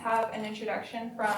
Have an introduction from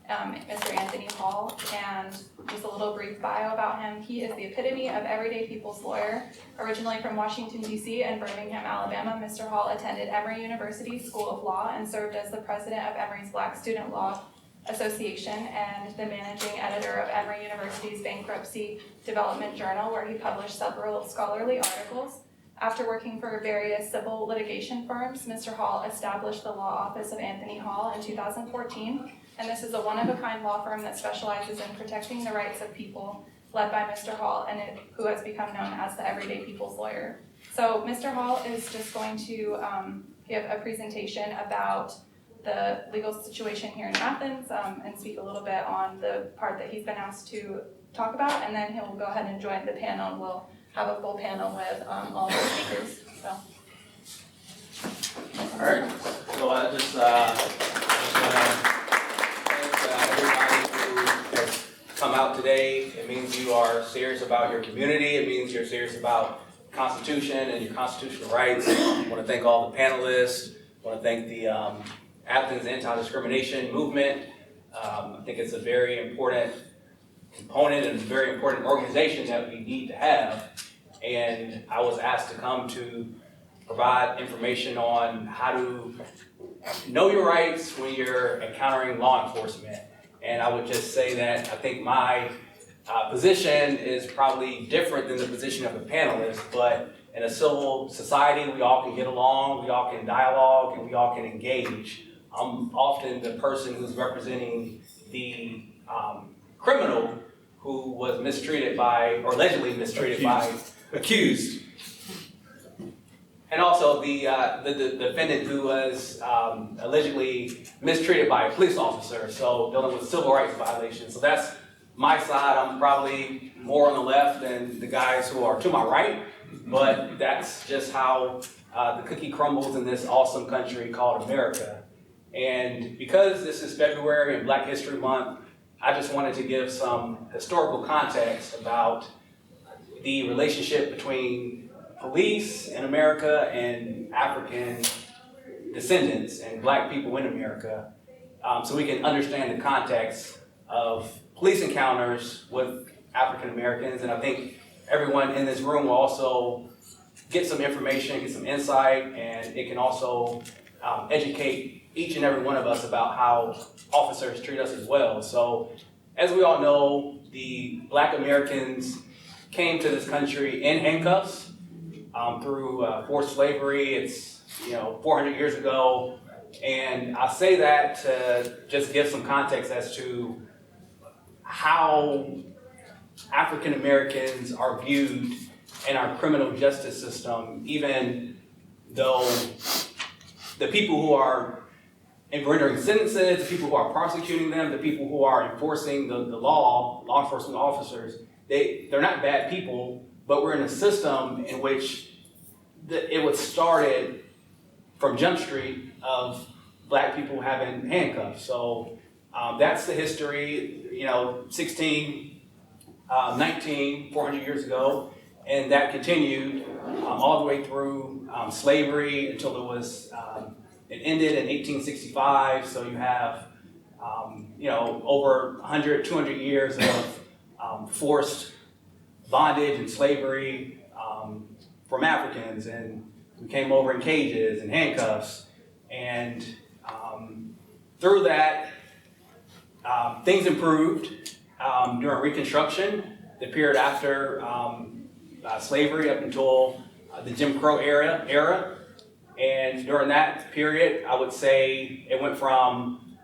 Mr. Anthony Hall, and just a little brief bio about him. He is the epitome of everyday people's lawyer. Originally from Washington, D.C. and Birmingham, Alabama, Mr. Hall attended Emory University School of Law and served as the president of Emory's Black Student Law Association and the managing editor of Emory University's Bankruptcy Development Journal, where he published several scholarly articles. After working for various civil litigation firms, Mr. Hall established the law office of Anthony Hall in 2014, and this is a one-of-a-kind law firm that specializes in protecting the rights of people, led by Mr. Hall, and who has become known as the everyday people's lawyer. So Mr. Hall is just going to give a presentation about the legal situation here in Athens and speak a little bit on the part that he's been asked to talk about, and then he'll go ahead and join the panel, and we'll have a full panel with all the speakers. So. All right. So I just want to thank everybody who has come out today. It means you are serious about your community. It means you're serious about the Constitution and your constitutional rights. I want to thank all the panelists. I want to thank the Athens Anti-Discrimination Movement. I think it's a very important component and a very important organization that we need to have. And I was asked to come to provide information on how to know your rights when you're encountering law enforcement. And I would just say that I think my position is probably different than the position of the panelists, but in a civil society, we all can get along, we all can dialogue, and we all can engage. I'm often the person who's representing the criminal who was mistreated by, or allegedly mistreated accused. And also the defendant who was allegedly mistreated by a police officer, so dealing with civil rights violations. So that's my side. I'm probably more on the left than the guys who are to my right, but that's just how the cookie crumbles in this awesome country called America. And because this is February and Black History Month, I just wanted to give some historical context about the relationship between police in America and African descendants and Black people in America, so we can understand the context of police encounters with African Americans. And I think everyone in this room will also get some information, get some insight, and it can also educate each and every one of us about how officers treat us as well. So, as we all know, the Black Americans came to this country in handcuffs through forced slavery. It's 400 years ago, and I say that to just give some context as to how African Americans are viewed in our criminal justice system, even though the people who are rendering sentences, the people who are prosecuting them, the people who are enforcing the law enforcement officers, they're not bad people, but we're in a system in which it was started from Jump Street of Black people having handcuffs. So that's the history, 400 years ago, and that continued all the way through slavery until it ended in 1865. So you have over 100, 200 years of forced bondage and slavery from Africans, and we came over in cages and handcuffs, and through that things improved during Reconstruction, the period after slavery up until the Jim Crow era, and during that period I would say it went from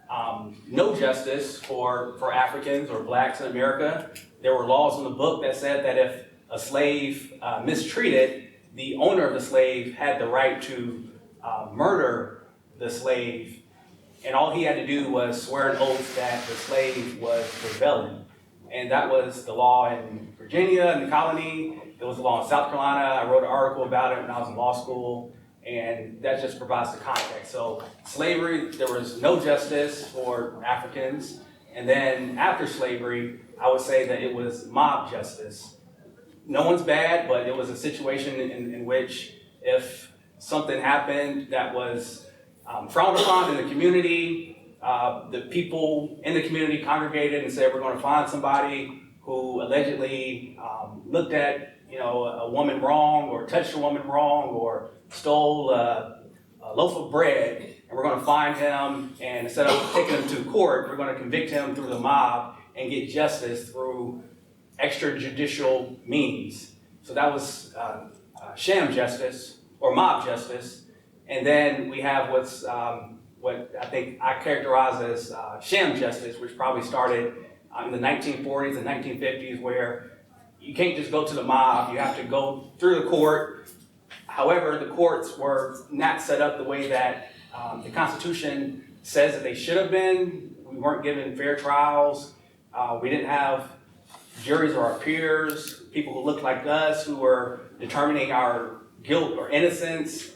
no justice for Africans or Blacks in America. There were laws in the book that said that if a slave mistreated, the owner of the slave had the right to murder the slave, and all he had to do was swear an oath that the slave was rebelling. And that was the law in Virginia, in the colony. It was the law in South Carolina. I wrote an article about it when I was in law school, and that just provides the context. So slavery, there was no justice for Africans. And then after slavery, I would say that it was mob justice. No one's bad, but it was a situation in which if something happened that was frowned upon in the community, the people in the community congregated and said, we're going to find somebody who allegedly looked at a woman wrong, or touched a woman wrong, or stole a loaf of bread, and we're going to find him, and instead of taking him to court, we're going to convict him through the mob and get justice through extrajudicial means. So that was sham justice, or mob justice. And then we have what I think I characterize as sham justice, which probably started in the 1940s and 1950s, where you can't just go to the mob, you have to go through the court. However, the courts were not set up the way that the Constitution says that they should have been. We weren't given fair trials. We didn't have juries or our peers, people who looked like us, who were determining our guilt or innocence.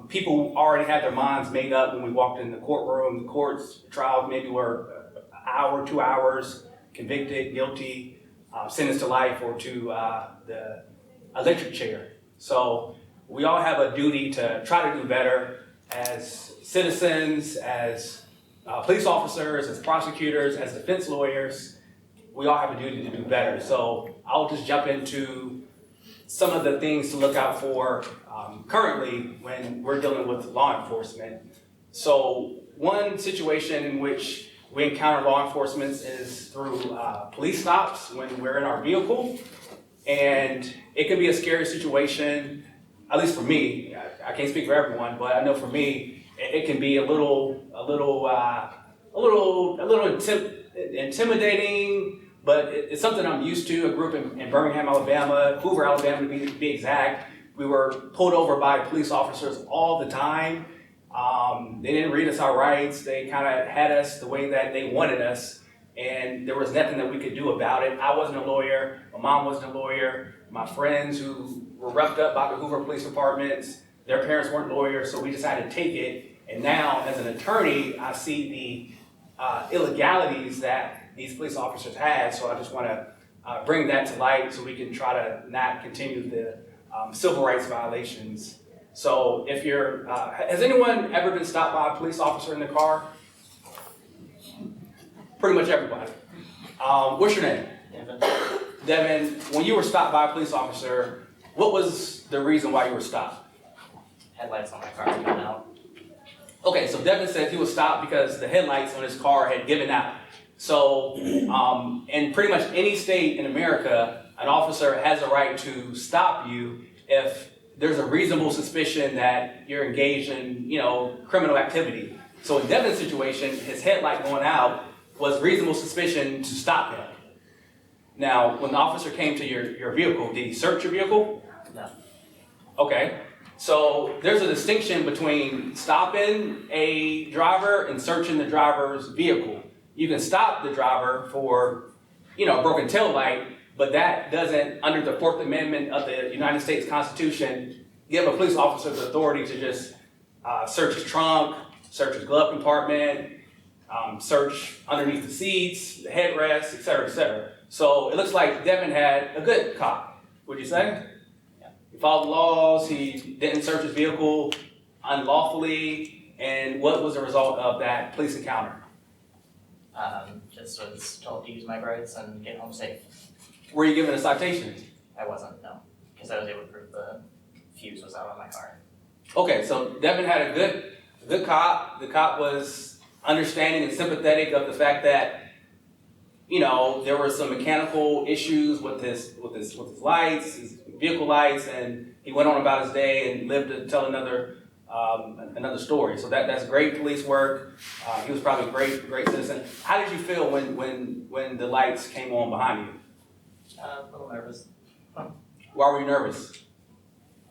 People already had their minds made up when we walked in the courtroom. The courts, the trials maybe were an hour, 2 hours, convicted, guilty, sentenced to life, or to the electric chair. So we all have a duty to try to do better as citizens, as police officers, as prosecutors, as defense lawyers. We all have a duty to do better. So I'll just jump into some of the things to look out for currently when we're dealing with law enforcement. So one situation in which we encounter law enforcement is through police stops when we're in our vehicle. And it can be a scary situation, at least for me. I can't speak for everyone, but I know for me, it can be a little intimidating, but it's something I'm used to. I grew up in Birmingham, Alabama, Hoover, Alabama to be exact. We were pulled over by police officers all the time. They didn't read us our rights. They kind of had us the way that they wanted us, and there was nothing that we could do about it. I wasn't a lawyer. My mom wasn't a lawyer. My friends who were roughed up by the Hoover Police Departments, their parents weren't lawyers, so we decided to take it. And now, as an attorney, I see the illegalities that these police officers had, so I just want to bring that to light so we can try to not continue the civil rights violations. So if you're, has anyone ever been stopped by a police officer in the car? Pretty much everybody. What's your name? Devin. Devin, when you were stopped by a police officer, what was the reason why you were stopped? Headlights on my car had gone out. Okay, so Devin said he was stopped because the headlights on his car had given out. So in pretty much any state in America, an officer has a right to stop you if there's a reasonable suspicion that you're engaged in, criminal activity. So in Devin's situation, his headlight going out was reasonable suspicion to stop him. Now, when the officer came to your vehicle, did he search your vehicle? No. Okay. So there's a distinction between stopping a driver and searching the driver's vehicle. You can stop the driver for, a broken tail light, but that doesn't, under the 4th Amendment of the United States Constitution, give a police officer the authority to just search his trunk, search his glove compartment, search underneath the seats, the headrest, et cetera, et cetera. So it looks like Devin had a good cop, would you say? Yeah. He followed the laws, he didn't search his vehicle unlawfully, and what was the result of that police encounter? Just was told to use my rights and get home safe. Were you given a citation? I wasn't, no, because I was able to prove the fuse was out on my car. Okay, so Devin had a good cop. The cop was understanding and sympathetic of the fact that, there were some mechanical issues with his lights, his vehicle lights, and he went on about his day and lived to tell another story. So that's great police work. He was probably a great citizen. How did you feel when the lights came on behind you? A little nervous. Why were you nervous?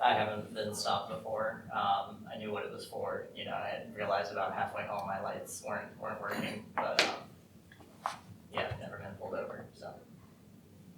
I haven't been stopped before. I knew what it was for. I had realized about halfway home my lights weren't working, but I've never been pulled over. So.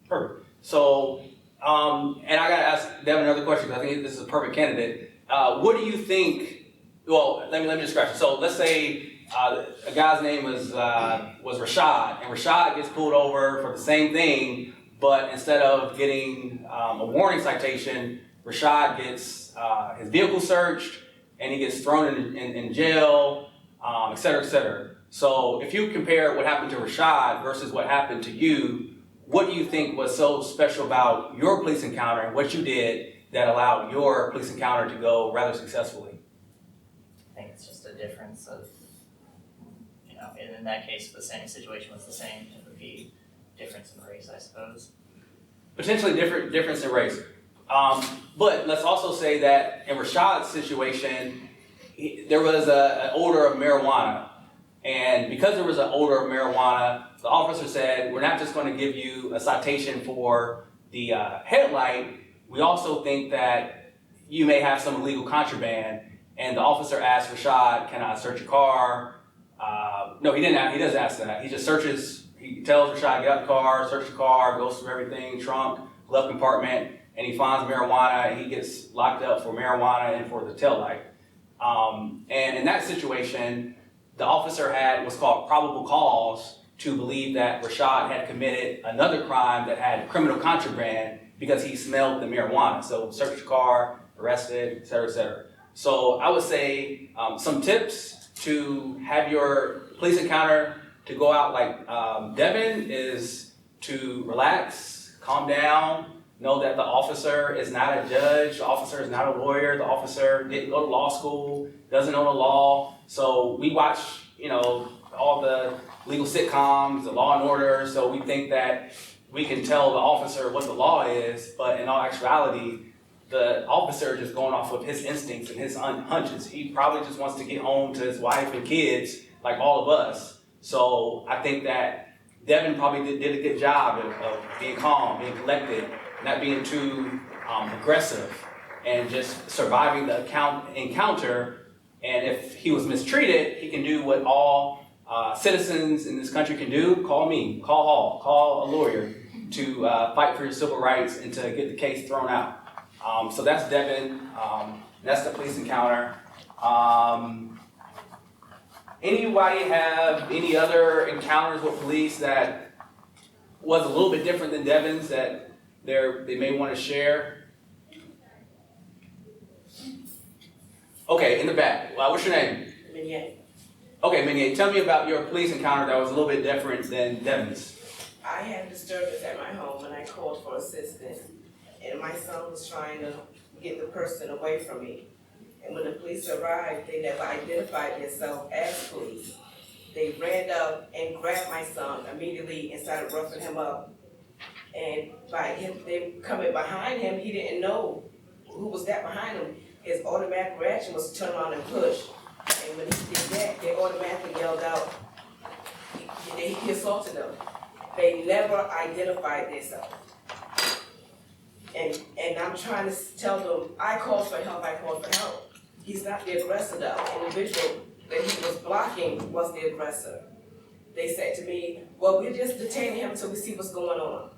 Perfect. So, and I gotta ask Devin another question because I think this is a perfect candidate. What do you think? Well, let me just scratch it. So let's say a guy's name was Rashad, and Rashad gets pulled over for the same thing, but instead of getting a warning citation, Rashad gets his vehicle searched and he gets thrown in jail, et cetera, et cetera. So if you compare what happened to Rashad versus what happened to you, what do you think was so special about your police encounter and what you did that allowed your police encounter to go rather successfully? I think it's just a difference of, in that case, the same situation was the same, it would be difference in race, I suppose. Potentially difference in race. But let's also say that in Rashad's situation, there was an odor of marijuana. And because there was an odor of marijuana, the officer said, we're not just going to give you a citation for the headlight, we also think that you may have some illegal contraband. And the officer asked Rashad, can I search your car? No, he didn't. He doesn't ask that. He just searches. He tells Rashad, get out the car, search the car, goes through everything, trunk, glove compartment, and he finds marijuana. And he gets locked up for marijuana and for the taillight. And in that situation, the officer had what's called probable cause to believe that Rashad had committed another crime that had criminal contraband because he smelled the marijuana. So search the car, arrested, et cetera, et cetera. So I would say some tips to have your police encounter to go out like Devin is to relax, calm down, know that the officer is not a judge, the officer is not a lawyer, the officer didn't go to law school, doesn't know the law. So we watch, all the legal sitcoms, the Law and Order, so we think that we can tell the officer what the law is, but in all actuality, the officer is just going off of his instincts and his hunches. He probably just wants to get home to his wife and kids, like all of us. So I think that Devin probably did a good job of being calm, being collected, not being too aggressive, and just surviving the encounter. And if he was mistreated, he can do what all citizens in this country can do. Call me, call Hall, call a lawyer to fight for your civil rights and to get the case thrown out. So that's Devin. That's the police encounter. Anybody have any other encounters with police that was a little bit different than Devin's that they may want to share? Okay, in the back. What's your name? Mignette. Okay, Mignette, tell me about your police encounter that was a little bit different than Devin's. I had disturbance at my home and I called for assistance. And my son was trying to get the person away from me. And when the police arrived, they never identified themselves as police. They ran up and grabbed my son immediately and started roughing him up. And by him, they coming behind him, he didn't know who was that behind him. His automatic reaction was to turn around and push. And when he did that, they automatically yelled out, he assaulted them. They never identified themselves. And I'm trying to tell them, I called for help. He's not the aggressor. The individual that he was blocking was the aggressor. They said to me, well, we're just detaining him until we see what's going on.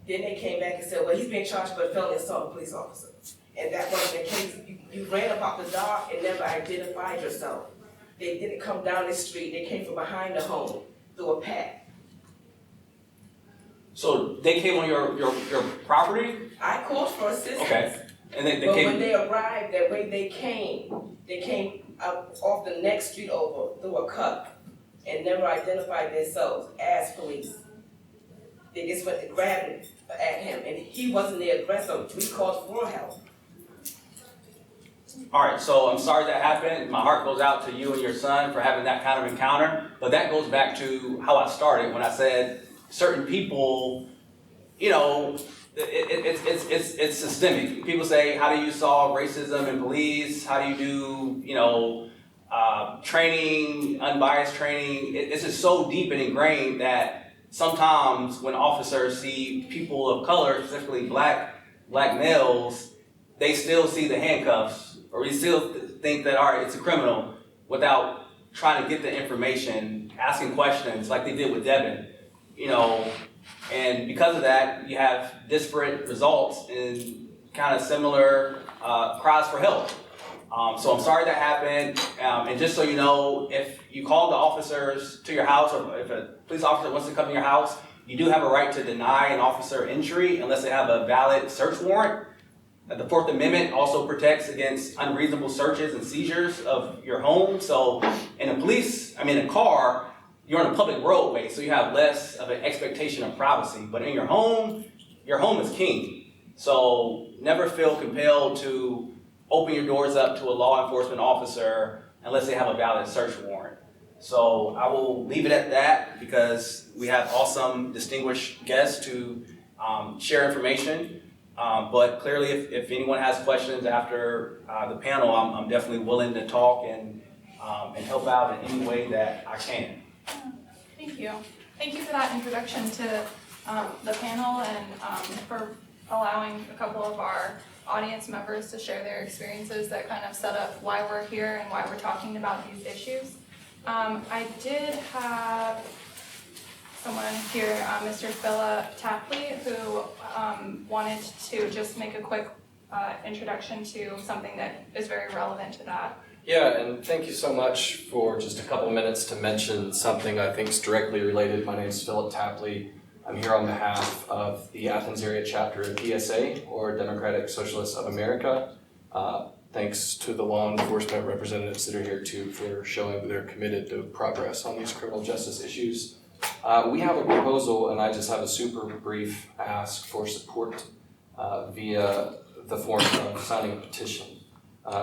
Then they came back and said, well, he's being charged for felony assault of a police officer. And that wasn't the case. You ran up out the dark and never identified yourself. They didn't come down the street. They came from behind the home through a path. So they came on your property? I called for assistance. Okay. And they But came. when they arrived, that way they came up off the next street over through a cut and never identified themselves as police. They just went and grabbed at him, and he wasn't the aggressor. We called for help. All right, so I'm sorry that happened. My heart goes out to you and your son for having that kind of encounter. But that goes back to how I started when I said certain people, it's systemic. People say, how do you solve racism in police? How do you do, training, unbiased training? It's just so deep and ingrained that sometimes when officers see people of color, specifically black males, they still see the handcuffs, or we still think that, all right, it's a criminal, without trying to get the information, asking questions like they did with Devin, and because of that, you have disparate results and kind of similar cries for help. So I'm sorry that happened, and just so you know, if you call the officers to your house, or if a police officer wants to come to your house, you do have a right to deny an officer entry unless they have a valid search warrant. The Fourth Amendment also protects against unreasonable searches and seizures of your home. So in a car, you're on a public roadway, so you have less of an expectation of privacy. But in your home is king. So never feel compelled to open your doors up to a law enforcement officer unless they have a valid search warrant. So I will leave it at that because we have awesome, distinguished guests to share information. But clearly, if anyone has questions after the panel, I'm definitely willing to talk and help out in any way that I can. Thank you. Thank you for that introduction to the panel and for allowing a couple of our audience members to share their experiences that kind of set up why we're here and why we're talking about these issues. I did have someone here, Mr. Philip Tapley, who wanted to just make a quick introduction to something that is very relevant to that. Yeah, and thank you so much for just a couple minutes to mention something I think is directly related. My name is Philip Tapley. I'm here on behalf of the Athens area chapter of DSA, or Democratic Socialists of America. Thanks to the law enforcement representatives that are here too for showing that they're committed to progress on these criminal justice issues. We have a proposal, and I just have a super brief ask for support via the form of signing a petition.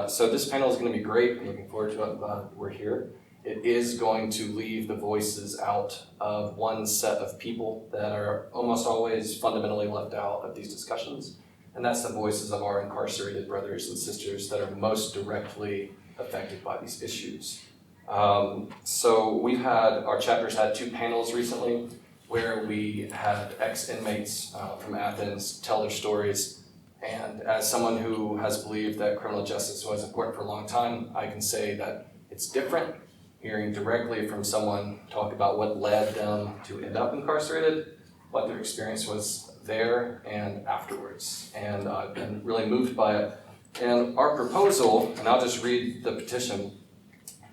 So this panel is going to be great. I'm looking forward to it. I'm glad we're here. It is going to leave the voices out of one set of people that are almost always fundamentally left out of these discussions, and that's the voices of our incarcerated brothers and sisters that are most directly affected by these issues. So our chapter's had 2 panels recently where we had ex-inmates from Athens tell their stories. And as someone who has believed that criminal justice was important for a long time, I can say that it's different hearing directly from someone talk about what led them to end up incarcerated, what their experience was there and afterwards. And I've been really moved by it. And our proposal, and I'll just read the petition,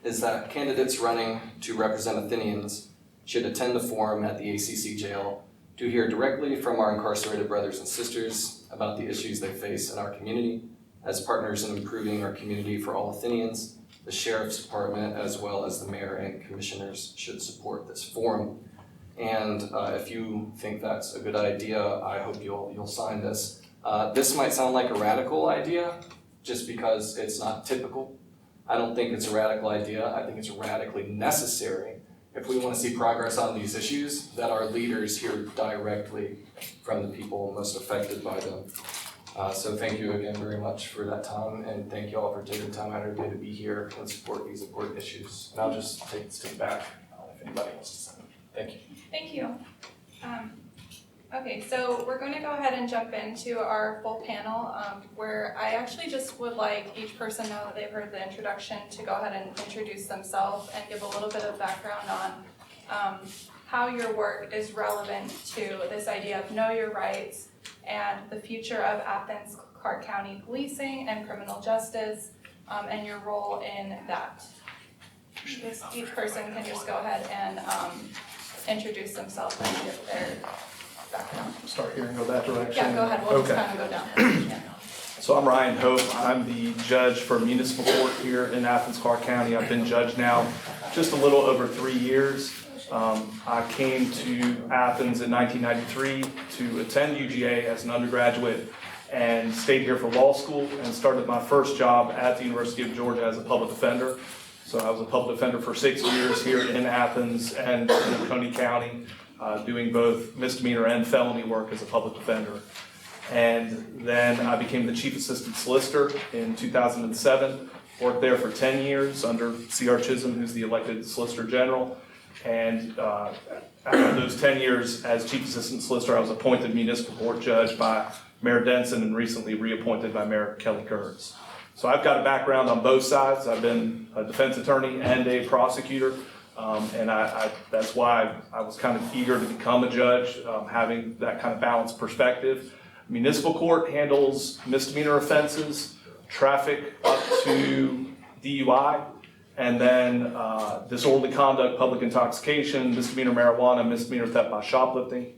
is that candidates running to represent Athenians should attend the forum at the ACC jail to hear directly from our incarcerated brothers and sisters about the issues they face in our community. As partners in improving our community for all Athenians, the Sheriff's Department, as well as the Mayor and Commissioners, should support this forum. And if you think that's a good idea, I hope you'll sign this. This might sound like a radical idea, just because it's not typical. I don't think it's a radical idea. I think it's radically necessary if we want to see progress on these issues, that our leaders hear directly from the people most affected by them. So thank you again very much for that time, and thank you all for taking the time out of your day to be here and support these important issues. And I'll just take this to the back if anybody wants to say. Thank you. Thank you. Okay, so we're going to go ahead and jump into our full panel, where I actually just would like each person, now that they've heard the introduction, to go ahead and introduce themselves and give a little bit of background on how your work is relevant to this idea of know your rights and the future of Athens, Clark County policing and criminal justice, and your role in that. Each person can just go ahead and introduce themselves and give their background. Start here and go that direction? Yeah, go ahead, we'll just Okay. kind of go down. Yeah. So I'm Ryan Hope. I'm the judge for municipal court here in Athens, Clark County. I've been judge now just a little over 3 years. I came to Athens in 1993 to attend UGA as an undergraduate and stayed here for law school and started my first job at the University of Georgia as a public defender. So I was a public defender for 6 years here in Athens and in Coney County, doing both misdemeanor and felony work as a public defender. And then I became the chief assistant solicitor in 2007, worked there for 10 years under C.R. Chisholm, who's the elected solicitor general. And after those 10 years as chief assistant solicitor, I was appointed municipal court judge by Mayor Denson and recently reappointed by Mayor Kelly Kurtz. So I've got a background on both sides. I've been a defense attorney and a prosecutor. And that's why I was kind of eager to become a judge, having that kind of balanced perspective. Municipal court handles misdemeanor offenses, traffic up to DUI, and then disorderly conduct, public intoxication, misdemeanor marijuana, misdemeanor theft by shoplifting.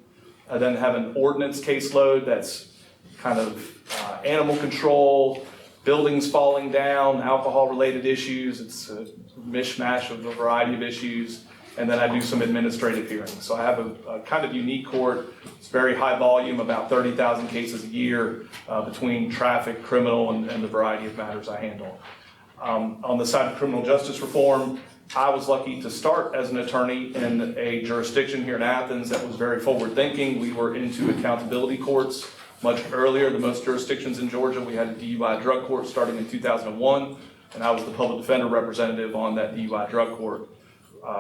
I then have an ordinance caseload that's kind of animal control, buildings falling down, alcohol-related issues. It's a mishmash of a variety of issues. and then I do some administrative hearings. So I have a kind of unique court. It's very high volume, about 30,000 cases a year between traffic, criminal, and the variety of matters I handle. On the side of criminal justice reform, I was lucky to start as an attorney in a jurisdiction here in Athens that was very forward-thinking. We were into accountability courts much earlier than most jurisdictions in Georgia. We had a DUI drug court starting in 2001, and I was the public defender representative on that DUI drug court.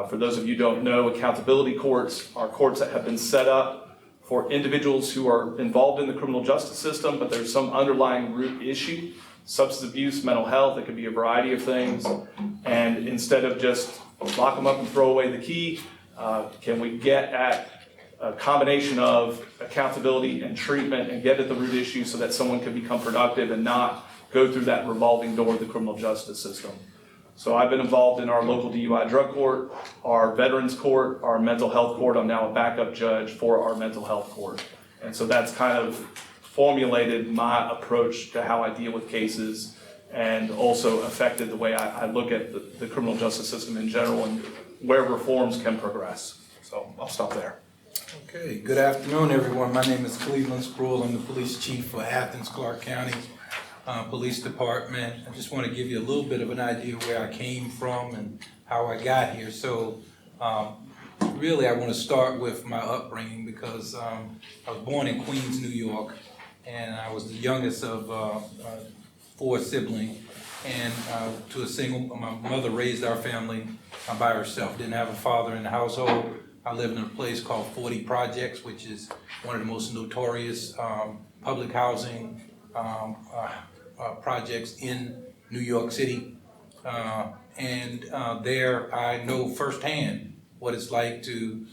For those of you who don't know, accountability courts are courts that have been set up for individuals who are involved in the criminal justice system, but there's some underlying root issue, substance abuse, mental health, it could be a variety of things. And instead of just lock them up and throw away the key, can we get at a combination of accountability and treatment and get at the root issue so that someone can become productive and not go through that revolving door of the criminal justice system. So I've been involved in our local DUI drug court, our veterans court, our mental health court. I'm now a backup judge for our mental health court. And so that's kind of formulated my approach to how I deal with cases and also affected the way I look at the criminal justice system in general and where reforms can progress. So I'll stop there. Okay, good afternoon, everyone. My name is Cleveland Sproul. I'm the police chief for Athens, Clarke County Police Department. I just want to give you a little bit of an idea of where I came from and how I got here. So really I want to start with my upbringing because I was born in Queens, New York, and I was the youngest of 4 siblings. And my mother raised our family by herself, didn't have a father in the household. I lived in a place called 40 Projects, which is one of the most notorious public housing projects in New York City. There I know firsthand what it's like to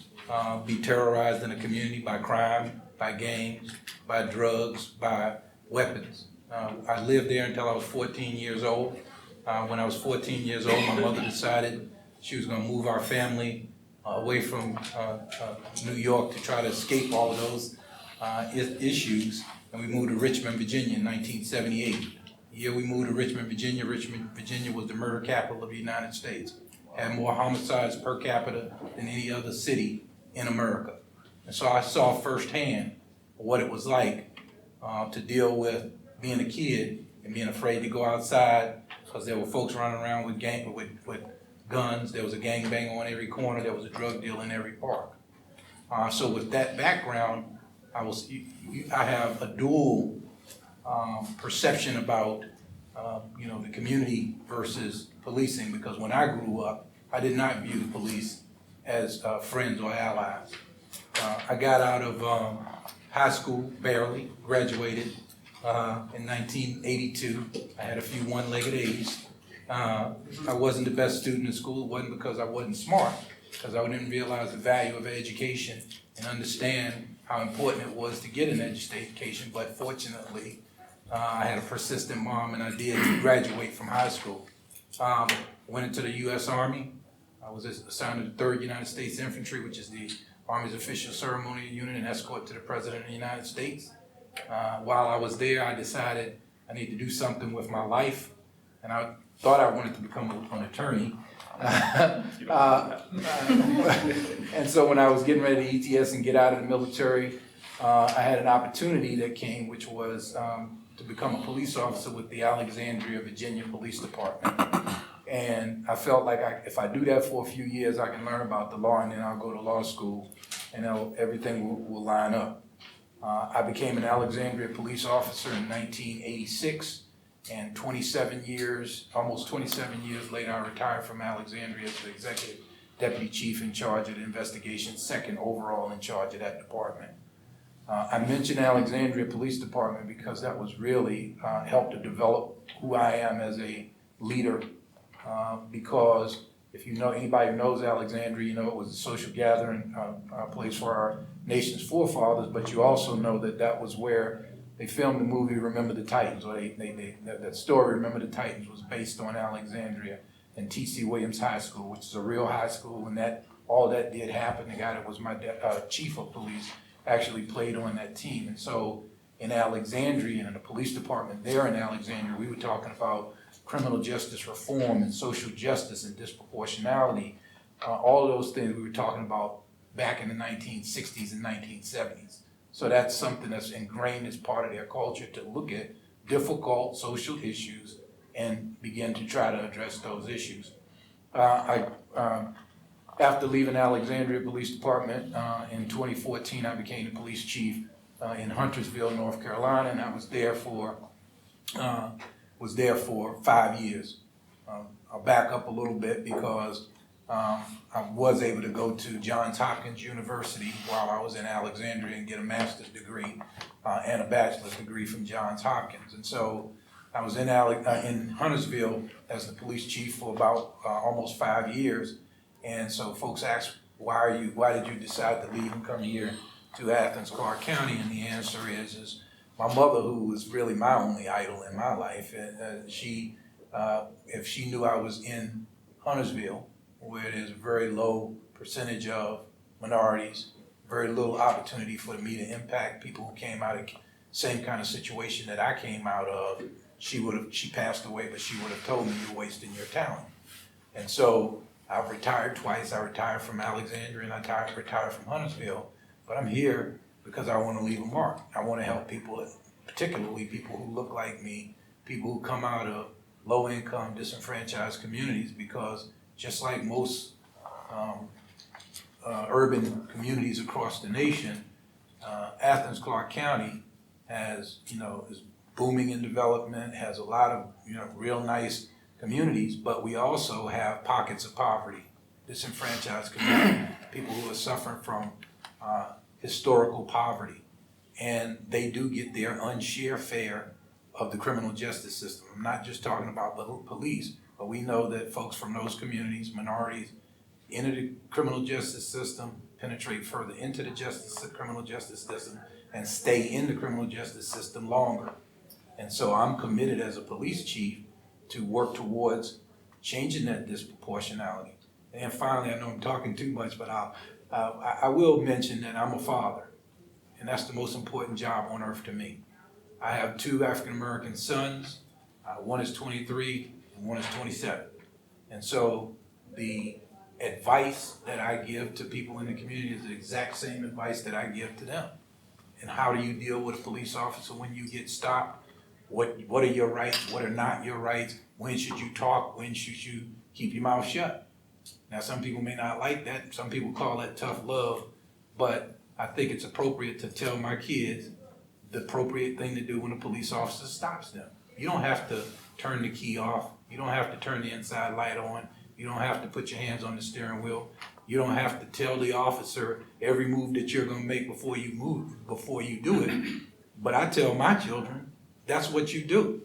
be terrorized in a community by crime, by gangs, by drugs, by weapons. I lived there until I was 14 years old. When I was 14 years old, my mother decided she was going to move our family away from New York to try to escape all of those issues, and we moved to Richmond, Virginia in 1978. The year we moved to Richmond, Virginia was the murder capital of the United States. Had more homicides per capita than any other city in America. And so I saw firsthand what it was like to deal with being a kid and being afraid to go outside because there were folks running around with guns. There was a gangbang on every corner. There was a drug deal in every park. So with that background, I have a dual perception about the community versus policing, because when I grew up, I did not view the police as friends or allies. I got out of high school, barely, graduated in 1982. I had a few one-legged A's. I wasn't the best student in school. It wasn't because I wasn't smart, because I didn't realize the value of education and understand how important it was to get an education. But fortunately, I had a persistent mom, and I did graduate from high school. Went into the U.S. Army. I was assigned to the 3rd United States Infantry, which is the Army's official ceremonial unit and escort to the President of the United States. While I was there, I decided I need to do something with my life, and I thought I wanted to become an attorney. And so when I was getting ready to ETS and get out of the military, I had an opportunity that came, which was to become a police officer with the Alexandria, Virginia Police Department. And I felt like if I do that for a few years, I can learn about the law, and then I'll go to law school, and everything will line up. I became an Alexandria police officer in 1986. And 27 years, almost 27 years later, I retired from Alexandria as the executive deputy chief in charge of the investigation, 2nd overall in charge of that department. I mentioned Alexandria Police Department because that was really helped to develop who I am as a leader. Because if you know anybody who knows Alexandria, it was a social gathering place for our nation's forefathers. But you also know that was where they filmed the movie Remember the Titans, or that story Remember the Titans was based on Alexandria and T.C. Williams High School, which is a real high school, and all that did happen. The guy that was my chief of police actually played on that team. And so in Alexandria and in the police department there in Alexandria, we were talking about criminal justice reform and social justice and disproportionality all of those things we were talking about back in the 1960s and 1970s. So that's something that's ingrained as part of their culture, to look at difficult social issues and begin to try to address those issues. After leaving Alexandria Police Department in 2014, I became the police chief in Huntersville, North Carolina, and I was there for 5 years. I'll back up a little bit because I was able to go to Johns Hopkins University while I was in Alexandria and get a master's degree and a bachelor's degree from Johns Hopkins. And so I was in Huntersville as the police chief for about almost 5 years. And so folks ask, why did you decide to leave and come here to Athens, Clarke County? And the answer is my mother, who was really my only idol in my life, if she knew I was in Huntersville, where there's a very low percentage of minorities, very little opportunity for me to impact people who came out of the same kind of situation that I came out of, she passed away, but she would have told me, you're wasting your talent. And so I've retired twice. I retired from Alexandria and I retired from Huntersville, but I'm here because I want to leave a mark. I want to help people, particularly people who look like me, people who come out of low-income, disenfranchised communities, because just like most urban communities across the nation, Athens, Clarke County is booming in development, has a lot of real nice communities, but we also have pockets of poverty, disenfranchised communities, people who are suffering from historical poverty, and they do get their unshare fare of the criminal justice system. I'm not just talking about the police, but we know that folks from those communities, minorities, enter the criminal justice system, penetrate further into the criminal justice system, and stay in the criminal justice system longer. And so I'm committed as a police chief to work towards changing that disproportionality. And finally, I know I'm talking too much, but I will mention that I'm a father, and that's the most important job on earth to me. I have 2 African-American sons. One is 23 and one is 27. And so the advice that I give to people in the community is the exact same advice that I give to them. And how do you deal with a police officer when you get stopped? What are your rights? What are not your rights? When should you talk? When should you keep your mouth shut? Now, some people may not like that. Some people call that tough love. But I think it's appropriate to tell my kids the appropriate thing to do when a police officer stops them. You don't have to turn the key off. You don't have to turn the inside light on. You don't have to put your hands on the steering wheel. You don't have to tell the officer every move that you're going to make before you do it. But I tell my children, that's what you do.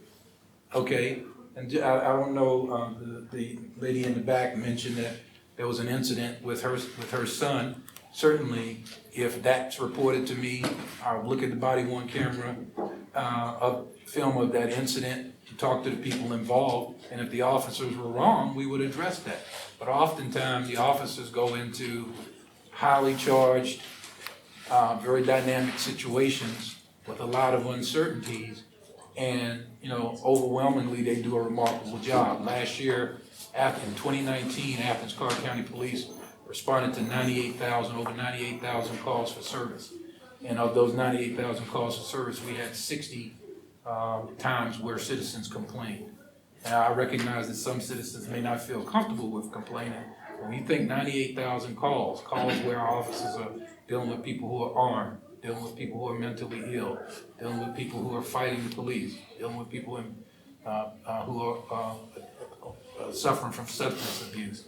Okay? And I don't know, the lady in the back mentioned that there was an incident with her son. Certainly, if that's reported to me, I'll look at the body-worn camera of film of that incident, talk to the people involved, and if the officers were wrong, we would address that. But oftentimes, the officers go into highly charged, very dynamic situations with a lot of uncertainties, and overwhelmingly, they do a remarkable job. Last year, in 2019, Athens Clarke County Police responded to over 98,000 calls for service. And of those 98,000 calls for service, we had 60 times where citizens complained. Now, I recognize that some citizens may not feel comfortable with complaining. When you think 98,000 calls where our officers are dealing with people who are armed, dealing with people who are mentally ill, dealing with people who are fighting the police, dealing with people who are suffering from substance abuse.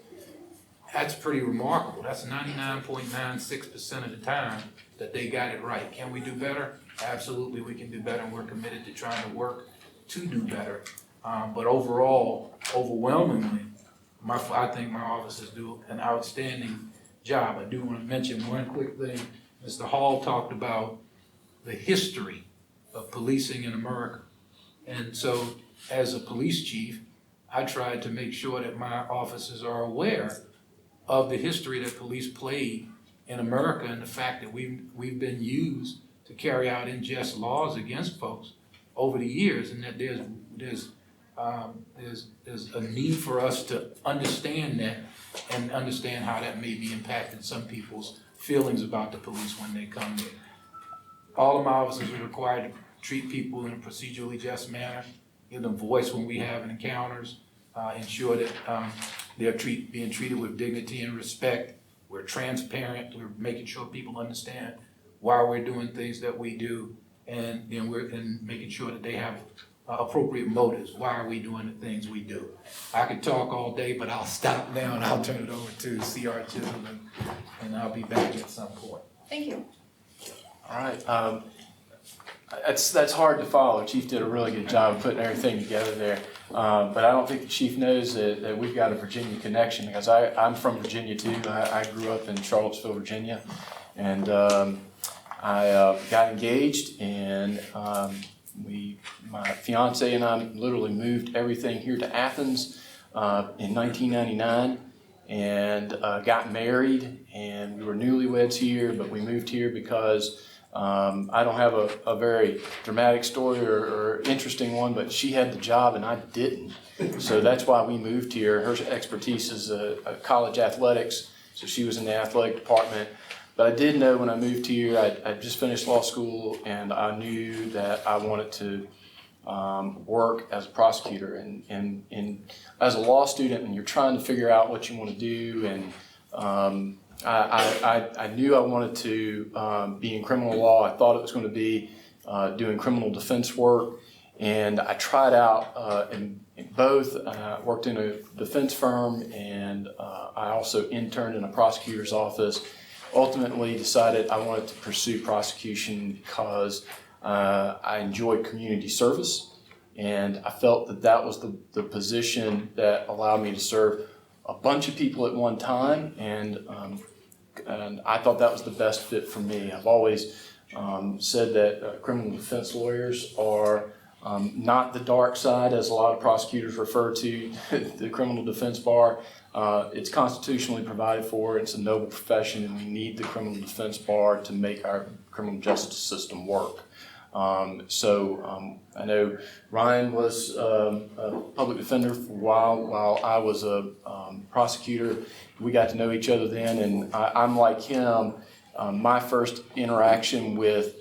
That's pretty remarkable. That's 99.96% of the time that they got it right. Can we do better? Absolutely, we can do better, and we're committed to trying to work to do better. But overall, overwhelmingly, I think my officers do an outstanding job. I do want to mention one quick thing. Mr. Hall talked about the history of policing in America. And so, as a police chief, I tried to make sure that my officers are aware of the history that police played in America and the fact that we've been used to carry out unjust laws against folks over the years, and that there's is a need for us to understand that and understand how that may be impacting some people's feelings about the police when they come in. All of my officers are required to treat people in a procedurally just manner, give them voice when we have encounters, ensure that they're being treated with dignity and respect. We're transparent, we're making sure people understand why we're doing things that we do, and then we're making sure that they have appropriate motives. Why are we doing the things we do? I could talk all day, but I'll stop now and I'll turn it over to CR Chisholm, and I'll be back at some point. Thank you. All right. That's hard to follow. Chief did a really good job of putting everything together there. But I don't think the chief knows that we've got a Virginia connection, because I'm from Virginia too. I grew up in Charlottesville, Virginia, and I got engaged, and my fiance and I literally moved everything here to Athens in 1999, and got married, and we were newlyweds here, but we moved here because I don't have a very dramatic story or interesting one, but she had the job and I didn't. So that's why we moved here. Her expertise is college athletics, so she was in the athletic department. But I did know when I moved here, I just finished law school, and I knew that I wanted to work as a prosecutor. And as a law student, and you're trying to figure out what you want to do, and I knew I wanted to be in criminal law. I thought it was going to be doing criminal defense work, and I tried out in both. Worked in a defense firm, and I also interned in a prosecutor's office. Ultimately decided I wanted to pursue prosecution because I enjoyed community service, and I felt that was the position that allowed me to serve a bunch of people at one time, and I thought that was the best fit for me. I've always said that criminal defense lawyers are not the dark side, as a lot of prosecutors refer to the criminal defense bar. It's constitutionally provided for. It's a noble profession, and we need the criminal defense bar to make our criminal justice system work. I know Ryan was a public defender for a while I was a prosecutor. We got to know each other then, and I'm like him. My first interaction with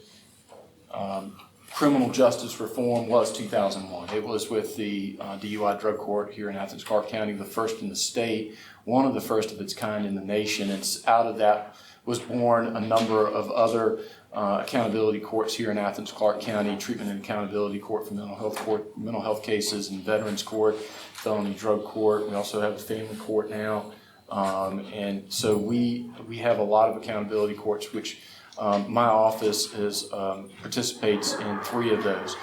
criminal justice reform was 2001. It was with the DUI drug court here in Athens, Clarke County, the first in the state, one of the first of its kind in the nation. It's out of that was born a number of other accountability courts here in Athens, Clarke County, treatment and accountability court for mental health cases, and veterans court, felony drug court. We also have a family court now. And so we have a lot of accountability courts, which my office participates in 3 of those.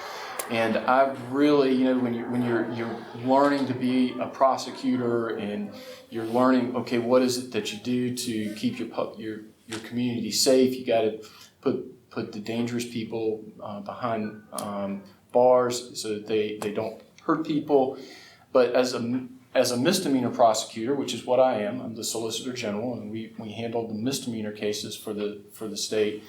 And I really, when you're learning to be a prosecutor, and you're learning, okay, what is it that you do to keep your community safe? You got to put the dangerous people behind bars so that they don't hurt people. But as a misdemeanor prosecutor, which is what I am, I'm the Solicitor General, and we handle the misdemeanor cases for the state.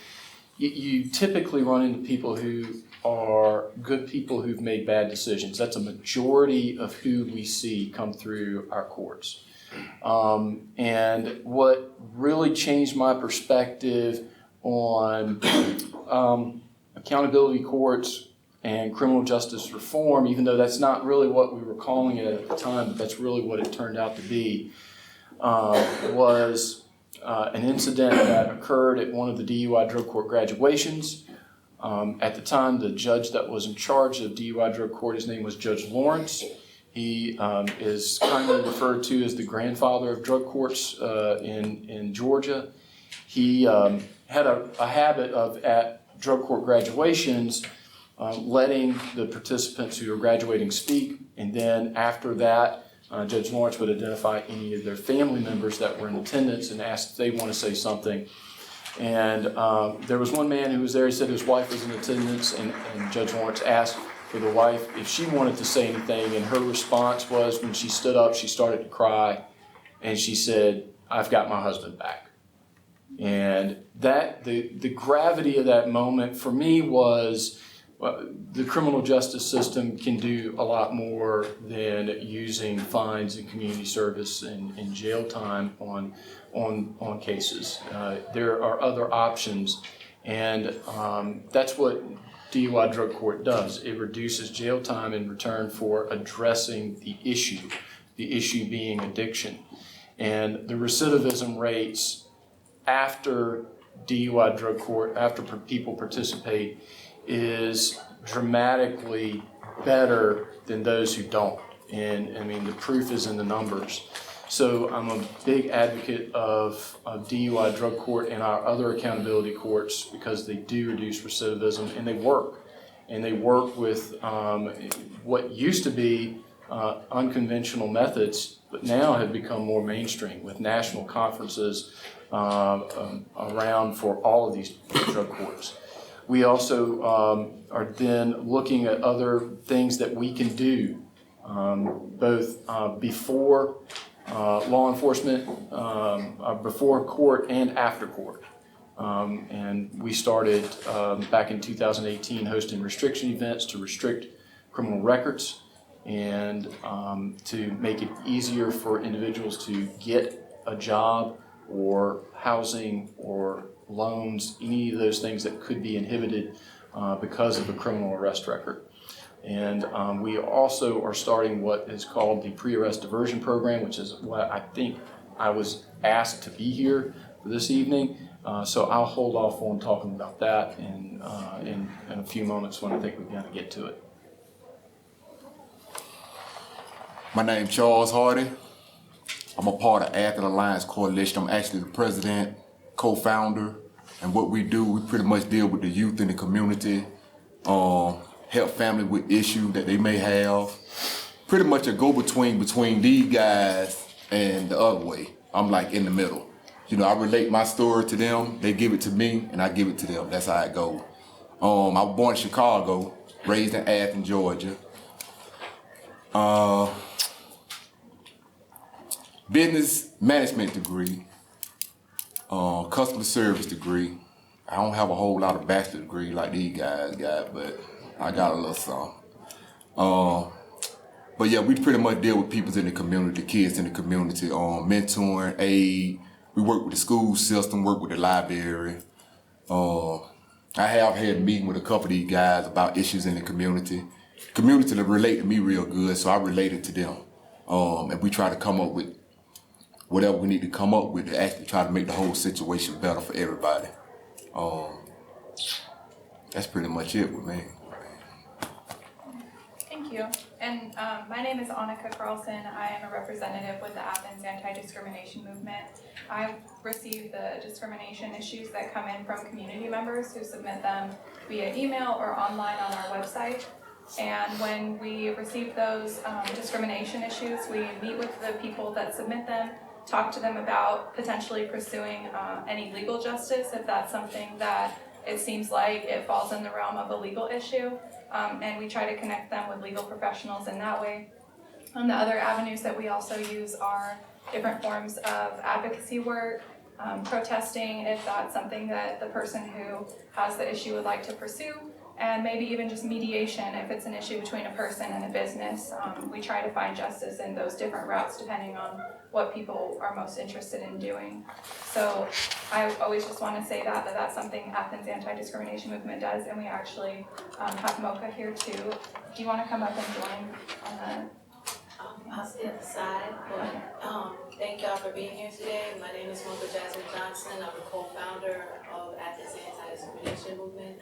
You typically run into people who are good people who've made bad decisions. That's a majority of who we see come through our courts. And what really changed my perspective on accountability courts and criminal justice reform, even though that's not really what we were calling it at the time, but that's really what it turned out to be, was an incident that occurred at one of the DUI drug court graduations. At the time, the judge that was in charge of DUI drug court, his name was Judge Lawrence. He is kindly referred to as the grandfather of drug courts in Georgia. He had a habit of, at drug court graduations, letting the participants who are graduating speak, and then after that, Judge Lawrence would identify any of their family members that were in attendance and ask if they want to say something. And there was one man who was there. He said his wife was in attendance, and Judge Lawrence asked for the wife if she wanted to say anything, and her response was, when she stood up, she started to cry, and she said, "I've got my husband back." And that the gravity of that moment for me was Well, the criminal justice system can do a lot more than using fines and community service and jail time on cases. There are other options, and that's what DUI drug court does. It reduces jail time in return for addressing the issue being addiction. And the recidivism rates after DUI drug court, after people participate, is dramatically better than those who don't. And I mean, the proof is in the numbers. So I'm a big advocate of DUI drug court and our other accountability courts because they do reduce recidivism, and they work. And they work with what used to be unconventional methods, but now have become more mainstream with national conferences around for all of these drug courts. We also are then looking at other things that we can do, both before law enforcement, before court and after court. And we started back in 2018 hosting restriction events to restrict criminal records and to make it easier for individuals to get a job or housing or loans, any of those things that could be inhibited because of a criminal arrest record. And we also are starting what is called the pre-arrest diversion program, which is what I think I was asked to be here for this evening. So I'll hold off on talking about that in a few moments when I think we're going to get to it. My name's Charles Hardy. I'm a part of Athens Alliance Coalition. I'm actually the president, co-founder, and what we do, we pretty much deal with the youth in the community, help family with issues that they may have. Pretty much a go-between between these guys and the other way. I'm like in the middle. You know, I relate my story to them, they give it to me, and I give it to them. That's how it goes. I was born in Chicago, raised in Athens, Georgia. Business management degree, customer service degree. I don't have a whole lot of bachelor degree like these guys got, but I got a little something. But yeah, we pretty much deal with people in the community, kids in the community, mentoring, aid. We work with the school system, work with the library. I have had a meeting with a couple of these guys about issues in the community. Community that relate to me real good, so I related to them. And we try to come up with whatever we need to come up with to actually try to make the whole situation better for everybody. That's pretty much it with me. Thank you. And my name is Annika Carlson. I am a representative with the Athens Anti-Discrimination Movement. I receive the discrimination issues that come in from community members who submit them via email or online on our website. And when we receive those discrimination issues, we meet with the people that submit them, talk to them about potentially pursuing any legal justice if that's something that it seems like it falls in the realm of a legal issue. And we try to connect them with legal professionals in that way. And the other avenues that we also use are different forms of advocacy work, protesting if that's something that the person who has the issue would like to pursue, and maybe even just mediation if it's an issue between a person and a business. We try to find justice in those different routes depending on what people are most interested in doing. So I always just want to say that that's something Athens Anti-Discrimination Movement does, and we actually have Mocha here too. Do you want to come up and join on that? I'll step aside, but thank y'all for being here today. My name is Mocha Jasmine Johnson. I'm a co-founder of Athens Anti-Discrimination Movement.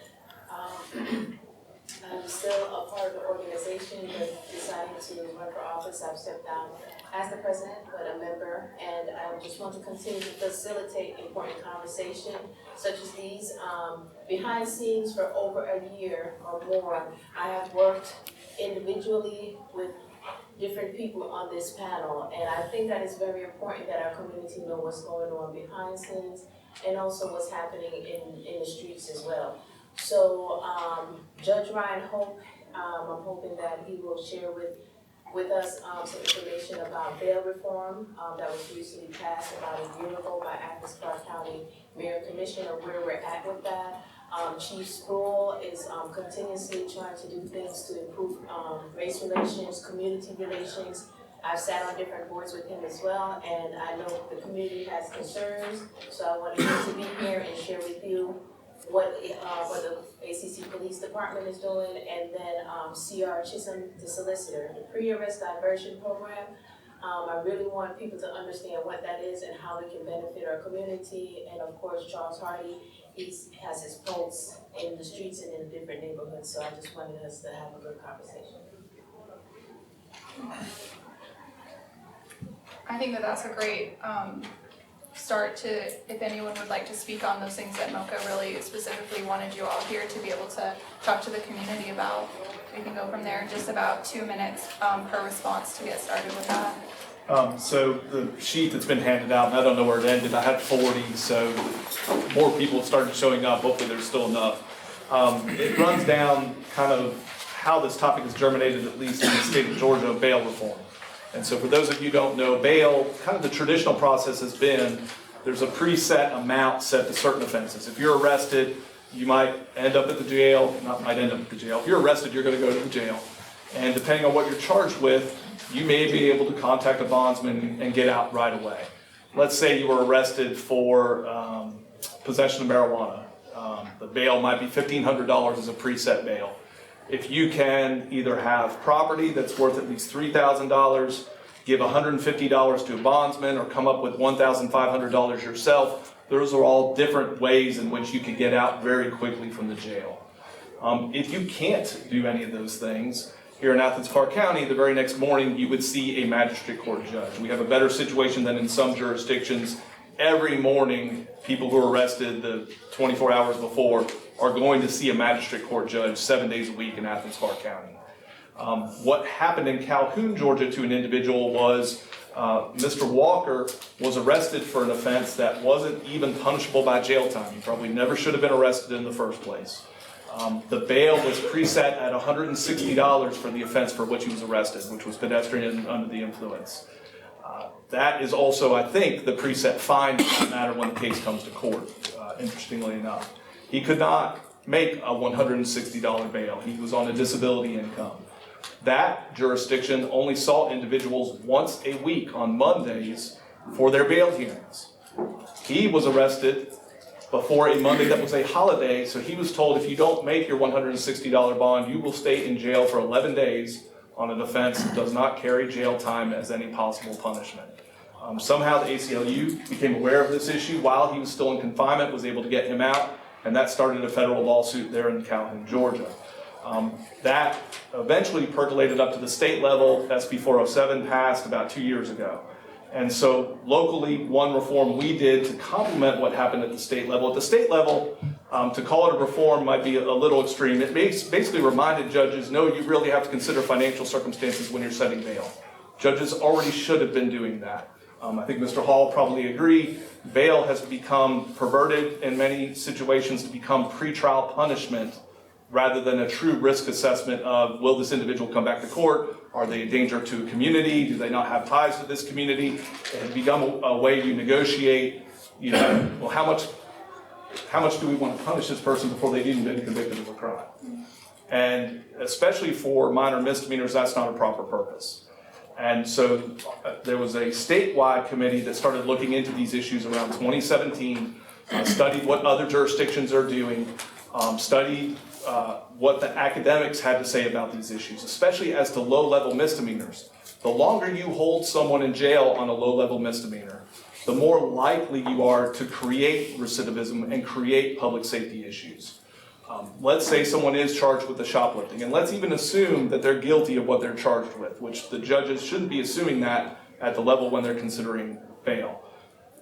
I'm still a part of the organization, but deciding to run for office, I've stepped down as the president, but a member, and I just want to continue to facilitate important conversation such as these. Behind scenes for over a year or more, I have worked individually with different people on this panel, and I think that it's very important that our community know what's going on behind scenes and also what's happening in the streets as well. So Judge Ryan Hope, I'm hoping that he will share with us some information about bail reform that was recently passed about a year ago by Athens Clarke County Mayor and Commissioner, where we're at with that. Chief Sproul is continuously trying to do things to improve race relations, community relations. I've sat on different boards with him as well, and I know the community has concerns, so I wanted him to be here and share with you what the ACC Police Department is doing, and then CR Chisholm, the solicitor, the pre-arrest diversion program. I really want people to understand what that is and how we can benefit our community, and of course, Charles Hardy, he has his pulse in the streets and in different neighborhoods, so I just wanted us to have a good conversation. I think that that's a great start to, if anyone would like to speak on those things that Mocha really specifically wanted you all here to be able to talk to the community about. We can go from there, just about 2 minutes per response to get started with that. So the sheet that's been handed out, and I don't know where it ended, I had 40, so more people have started showing up, hopefully there's still enough. It runs down kind of how this topic has germinated, at least in the state of Georgia, bail reform. And so for those of you who don't know, bail, kind of the traditional process has been, there's a preset amount set to certain offenses. If you're arrested, you might end up at the jail, not might end up at the jail. If you're arrested, you're going to go to the jail. And depending on what you're charged with, you may be able to contact a bondsman and get out right away. Let's say you were arrested for possession of marijuana. The bail might be $1,500 as a preset bail. If you can either have property that's worth at least $3,000, give $150 to a bondsman, or come up with $1,500 yourself, those are all different ways in which you can get out very quickly from the jail. If you can't do any of those things, here in Athens Clarke County, the very next morning you would see a magistrate court judge. We have a better situation than in some jurisdictions. Every morning, people who are arrested the 24 hours before are going to see a magistrate court judge 7 days a week in Athens Clarke County. What happened in Calhoun, Georgia to an individual was Mr. Walker was arrested for an offense that wasn't even punishable by jail time. He probably never should have been arrested in the first place. The bail was preset at $160 for the offense for which he was arrested, which was pedestrian under the influence. That is also, I think, the preset fine no matter when the case comes to court, interestingly enough. He could not make a $160 bail. He was on a disability income. That jurisdiction only saw individuals once a week on Mondays for their bail hearings. He was arrested before a Monday that was a holiday, so he was told if you don't make your $160 bond, you will stay in jail for 11 days on an offense that does not carry jail time as any possible punishment. Somehow the ACLU became aware of this issue while he was still in confinement, was able to get him out, and that started a federal lawsuit there in Calhoun, Georgia. That eventually percolated up to the state level. SB 407 passed about 2 years ago. And so locally, one reform we did to complement what happened at the state level. At the state level, to call it a reform might be a little extreme. It basically reminded judges, no, you really have to consider financial circumstances when you're setting bail. Judges already should have been doing that. I think Mr. Hall probably agree. Bail has become perverted in many situations to become pretrial punishment rather than a true risk assessment of, will this individual come back to court? Are they a danger to a community? Do they not have ties to this community? It has become a way you negotiate, well, how much do we want to punish this person before they've even been convicted of a crime? And especially for minor misdemeanors, that's not a proper purpose. And so there was a statewide committee that started looking into these issues around 2017, studied what other jurisdictions are doing, studied what the academics had to say about these issues, especially as to low-level misdemeanors. The longer you hold someone in jail on a low-level misdemeanor, the more likely you are to create recidivism and create public safety issues. Let's say someone is charged with the shoplifting, and let's even assume that they're guilty of what they're charged with, which the judges shouldn't be assuming that at the level when they're considering bail.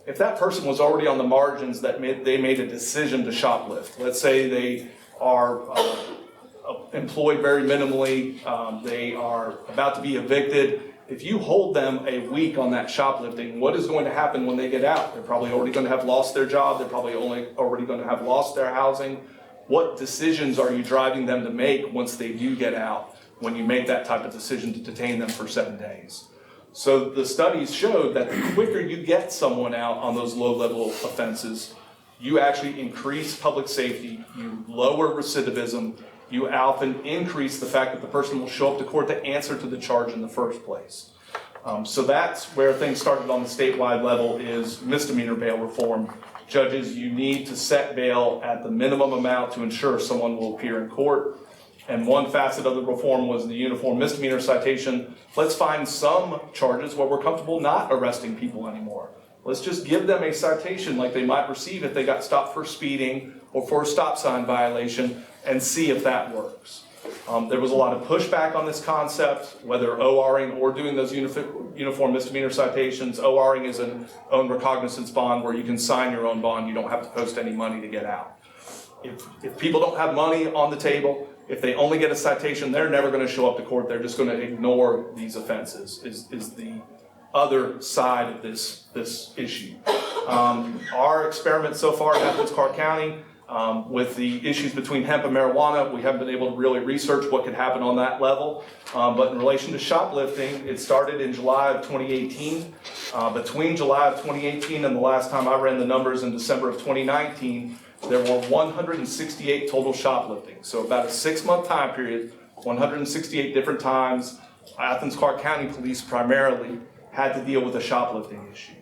If that person was already on the margins that they made a decision to shoplift, let's say they are employed very minimally, they are about to be evicted, if you hold them a week on that shoplifting, what is going to happen when they get out? They're probably already going to have lost their job, they're probably already going to have lost their housing. What decisions are you driving them to make once they do get out when you make that type of decision to detain them for 7 days? So the studies showed that the quicker you get someone out on those low-level offenses, you actually increase public safety, you lower recidivism, you often increase the fact that the person will show up to court to answer to the charge in the first place. So that's where things started on the statewide level, is misdemeanor bail reform. Judges, you need to set bail at the minimum amount to ensure someone will appear in court. And one facet of the reform was the uniform misdemeanor citation. Let's find some charges where we're comfortable not arresting people anymore. Let's just give them a citation like they might receive if they got stopped for speeding or for a stop sign violation, and see if that works. There was a lot of pushback on this concept, whether ORing or doing those uniform misdemeanor citations. ORing is an own recognizance bond where you can sign your own bond. You don't have to post any money to get out. If people don't have money on the table, if they only get a citation, they're never going to show up to court. They're just going to ignore these offenses, is the other side of this issue. Our experiment so far in Athens-Clarke County, with the issues between hemp and marijuana, we haven't been able to really research what could happen on that level. But in relation to shoplifting, it started in July of 2018. Between July of 2018 and the last time I ran the numbers in December of 2019, there were 168 total shoplifting. So about a 6-month time period, 168 different times, Athens-Clarke County Police primarily had to deal with a shoplifting issue.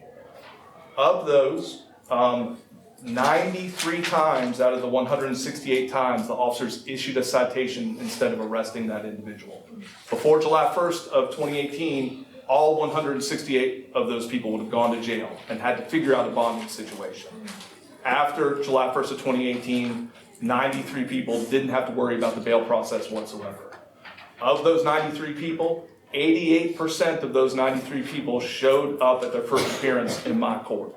Of those, 93 times out of the 168 times, the officers issued a citation instead of arresting that individual. Before July 1st of 2018, all 168 of those people would have gone to jail and had to figure out a bonding situation. After July 1st of 2018, 93 people didn't have to worry about the bail process whatsoever. Of those 93 people, 88% of those 93 people showed up at their first appearance in my court.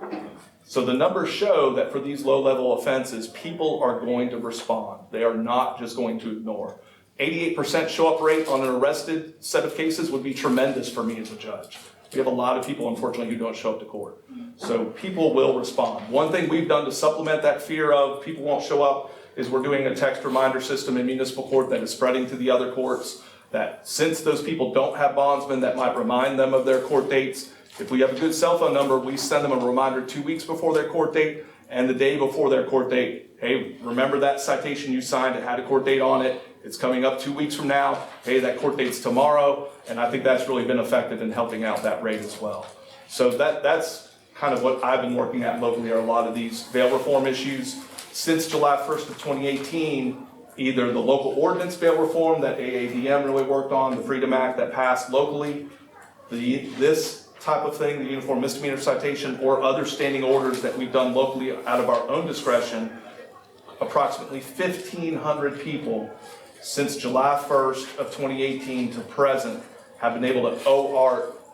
So the numbers show that for these low-level offenses, people are going to respond. They are not just going to ignore. 88% show-up rate on an arrested set of cases would be tremendous for me as a judge. We have a lot of people, unfortunately, who don't show up to court. So people will respond. One thing we've done to supplement that fear of people won't show up is we're doing a text reminder system in municipal court that is spreading to the other courts, that since those people don't have bondsmen that might remind them of their court dates, if we have a good cell phone number, we send them a reminder 2 weeks before their court date and the day before their court date. Hey, remember that citation you signed? It had a court date on it. It's coming up 2 weeks from now. Hey, that court date's tomorrow. And I think that's really been effective in helping out that rate as well. So that's kind of what I've been working at locally, are a lot of these bail reform issues. Since July 1st of 2018, either the local ordinance bail reform that AADM really worked on, the Freedom Act that passed locally, this type of thing, the uniform misdemeanor citation, or other standing orders that we've done locally out of our own discretion, approximately 1,500 people since July 1st of 2018 to present have been able to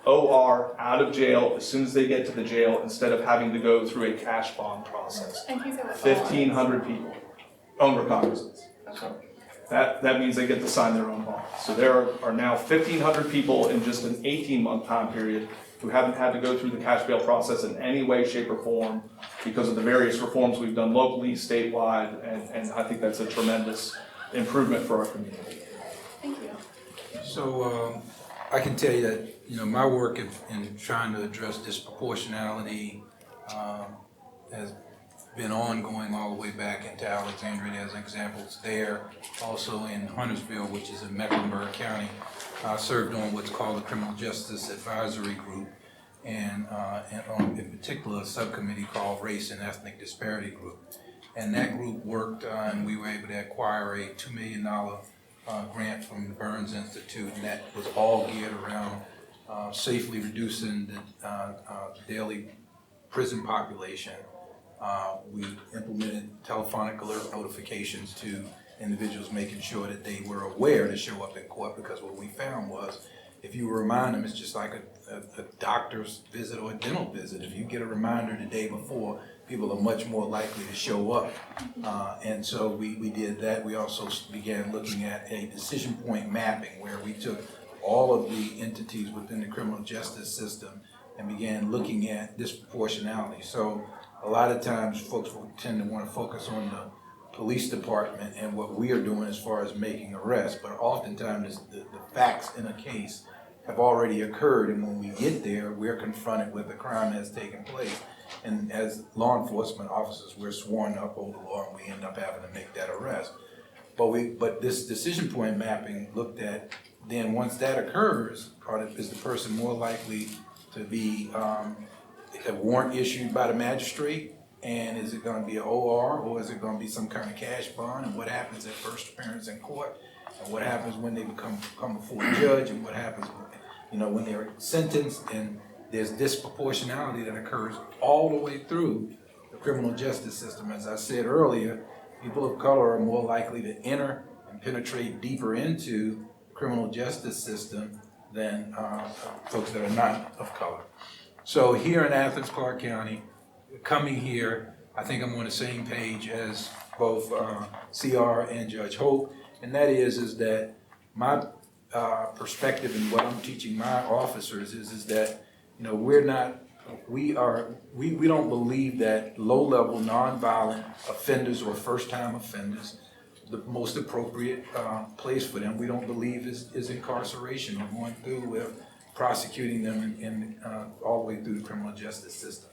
OR out of jail as soon as they get to the jail instead of having to go through a cash bond process. And he said what? 1,500 people, own recognizance. So that means they get to sign their own bond. So there are now 1,500 people in just an 18-month time period who haven't had to go through the cash bail process in any way, shape, or form because of the various reforms we've done locally, statewide, and I think that's a tremendous improvement for our community. Thank you. So I can tell you that my work in trying to address disproportionality has been ongoing all the way back into Alexandria as examples there. Also in Huntersville, which is in Mecklenburg County, I served on what's called the Criminal Justice Advisory Group, and on in particular a subcommittee called Race and Ethnic Disparity Group. And that group worked and we were able to acquire a $2 million grant from the Burns Institute, and that was all geared around safely reducing the daily prison population. We implemented telephonic alert notifications to individuals, making sure that they were aware to show up in court, because what we found was if you remind them, it's just like a doctor's visit or a dental visit. If you get a reminder the day before, people are much more likely to show up. And so we did that. We also began looking at a decision point mapping where we took all of the entities within the criminal justice system and began looking at disproportionality. So a lot of times folks will tend to want to focus on the police department and what we are doing as far as making arrests, but oftentimes the facts in a case have already occurred, and when we get there, we're confronted with a crime that's taken place. And as law enforcement officers, we're sworn to uphold the law, and we end up having to make that arrest. But this decision point mapping looked at, then once that occurs, is the person more likely to be a warrant issued by the magistrate? And is it gonna be an OR, or is it gonna be some kind of cash bond? And what happens at first appearance in court? And what happens when they come before a judge? And what happens when they're sentenced? And there's disproportionality that occurs all the way through the criminal justice system. As I said earlier, people of color are more likely to enter and penetrate deeper into the criminal justice system than folks that are not of color. So here in Athens, Clarke County, coming here, I think I'm on the same page as both CR and Judge Hope, and that is that my perspective and what I'm teaching my officers is that we don't believe that low-level nonviolent offenders or first-time offenders, the most appropriate place for them, we don't believe is incarceration or going through with prosecuting them and all the way through the criminal justice system.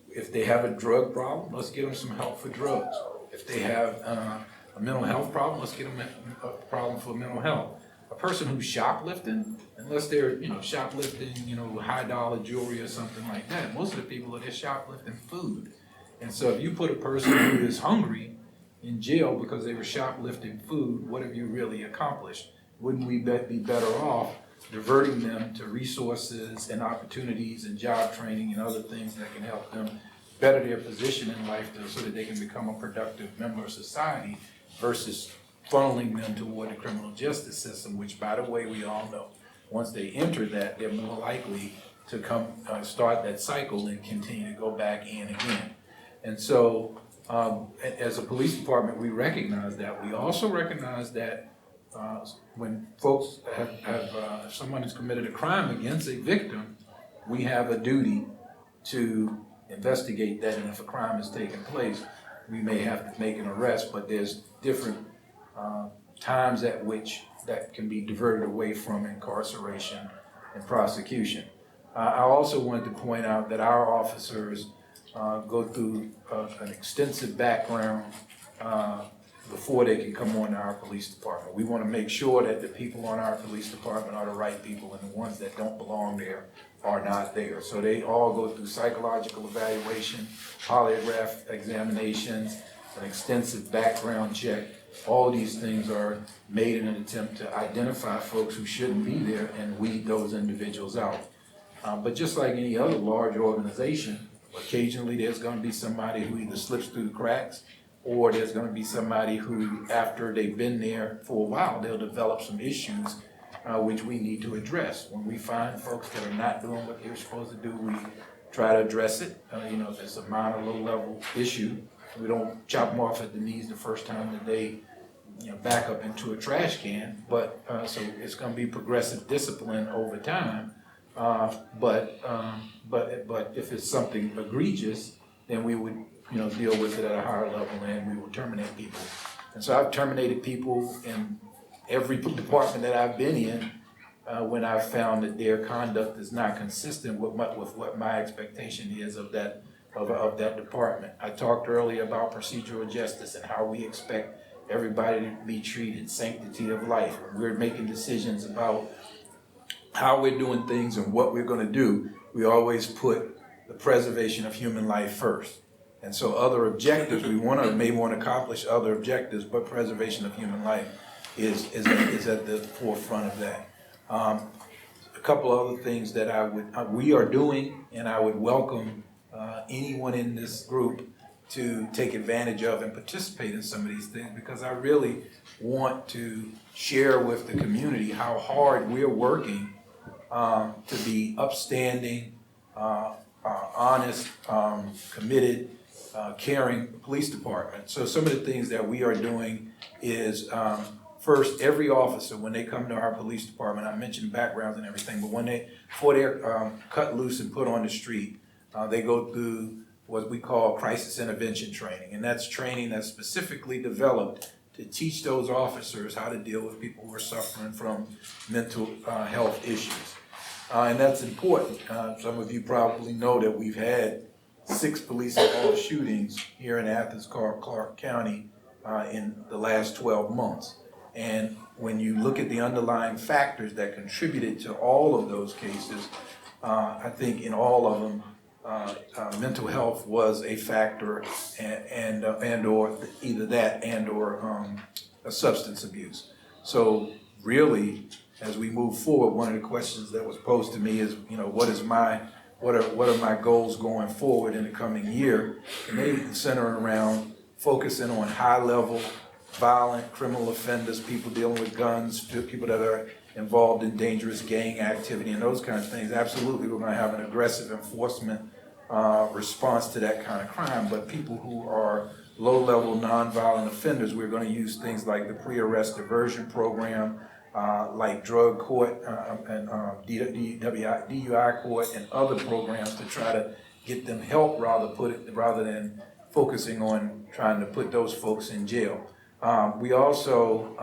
If they have a drug problem, let's get them some help for drugs. If they have a mental health problem, let's get them a problem for mental health. A person who's shoplifting, unless they're shoplifting high dollar jewelry or something like that, most of the people are shoplifting food. And so if you put a person who is hungry in jail because they were shoplifting food, what have you really accomplished? Wouldn't we be better off diverting them to resources and opportunities and job training and other things that can help them better their position in life so that they can become a productive member of society, versus funneling them toward the criminal justice system, which, by the way, we all know, once they enter that, they're more likely to start that cycle and continue to go back in again. And so, as a police department, we recognize that. We also recognize that when folks if someone has committed a crime against a victim, we have a duty to investigate that, and if a crime has taken place, we may have to make an arrest, but there's different times at which that can be diverted away from incarceration and prosecution. I also wanted to point out that our officers go through an extensive background before they can come on to our police department. We want to make sure that the people on our police department are the right people, and the ones that don't belong there are not there. So they all go through psychological evaluation, polygraph examinations, an extensive background check. All of these things are made in an attempt to identify folks who shouldn't be there and weed those individuals out. But just like any other large organization, occasionally there's going to be somebody who either slips through the cracks, or there's going to be somebody who, after they've been there for a while, they'll develop some issues which we need to address. When we find folks that are not doing what they're supposed to do, we try to address it. If it's a minor, low-level issue, we don't chop them off at the knees the first time that they back up into a trash can. But so it's going to be progressive discipline over time. But if it's something egregious, then we would deal with it at a higher level, and we will terminate people. And so I've terminated people in every department that I've been in when I've found that their conduct is not consistent with what my expectation is of that department. I talked earlier about procedural justice and how we expect everybody to be treated, sanctity of life. When we're making decisions about how we're doing things and what we're going to do, we always put the preservation of human life first. And so other objectives, we may want to accomplish other objectives, but preservation of human life is at the forefront of that. A couple other things that we are doing, and I would welcome anyone in this group to take advantage of and participate in some of these things, because I really want to share with the community how hard we're working to be upstanding, honest, committed, caring police department. So some of the things that we are doing is, first, every officer, when they come to our police department, I mentioned backgrounds and everything, but before they're cut loose and put on the street, they go through what we call crisis intervention training. And that's training that's specifically developed to teach those officers how to deal with people who are suffering from mental health issues. And that's important. Some of you probably know that we've had 6 police-involved shootings here in Athens, Clarke County in the last 12 months. And when you look at the underlying factors that contributed to all of those cases, I think in all of them, mental health was a factor, and or either that and or a substance abuse. So really, as we move forward, one of the questions that was posed to me is, what are my goals going forward in the coming year? And they center around focusing on high-level, violent criminal offenders, people dealing with guns, people that are involved in dangerous gang activity and those kinds of things. Absolutely, we're going to have an aggressive enforcement response to that kind of crime, but people who are low-level nonviolent offenders, we're going to use things like the pre-arrest diversion program, like drug court and DUI court and other programs to try to get them help rather than focusing on trying to put those folks in jail. We also,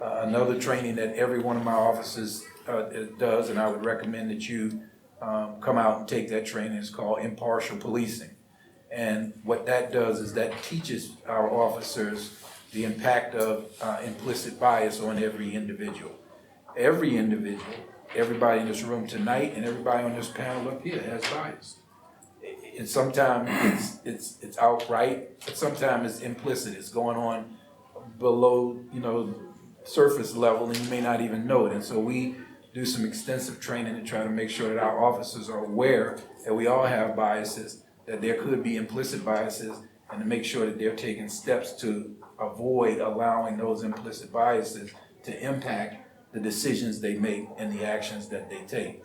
another training that every one of my offices does, and I would recommend that you come out and take that training, is called impartial policing. And what that does is that teaches our officers the impact of implicit bias on every individual. Every individual, everybody in this room tonight and everybody on this panel up here has bias. And sometimes it's outright, but sometimes it's implicit. It's going on below, surface level, and you may not even know it. And so we do some extensive training to try to make sure that our officers are aware that we all have biases, that there could be implicit biases, and to make sure that they're taking steps to avoid allowing those implicit biases to impact the decisions they make and the actions that they take.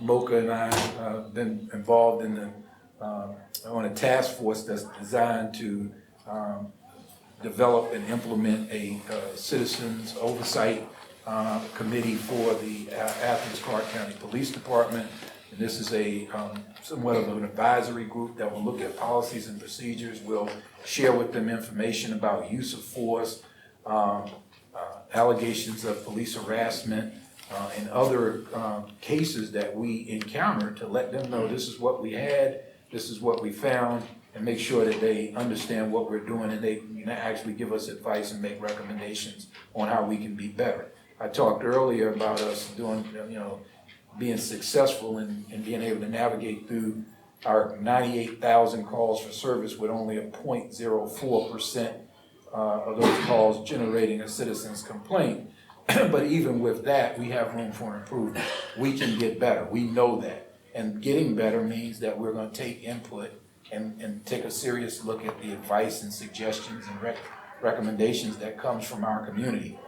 Mocha and I have been involved in on a task force that's designed to develop and implement a citizens oversight committee for the Athens Clarke County Police Department. And this is a somewhat of an advisory group that will look at policies and procedures. We'll share with them information about use of force, allegations of police harassment, and other cases that we encounter, to let them know this is what we had, this is what we found, and make sure that they understand what we're doing, and they actually give us advice and make recommendations on how we can be better. I talked earlier about us doing, being successful in being able to navigate through our 98,000 calls for service with only a 0.04% of those calls generating a citizen's complaint. But even with that, we have room for improvement. We can get better. We know that. And getting better means that we're going to take input and take a serious look at the advice and suggestions and recommendations that comes from our community.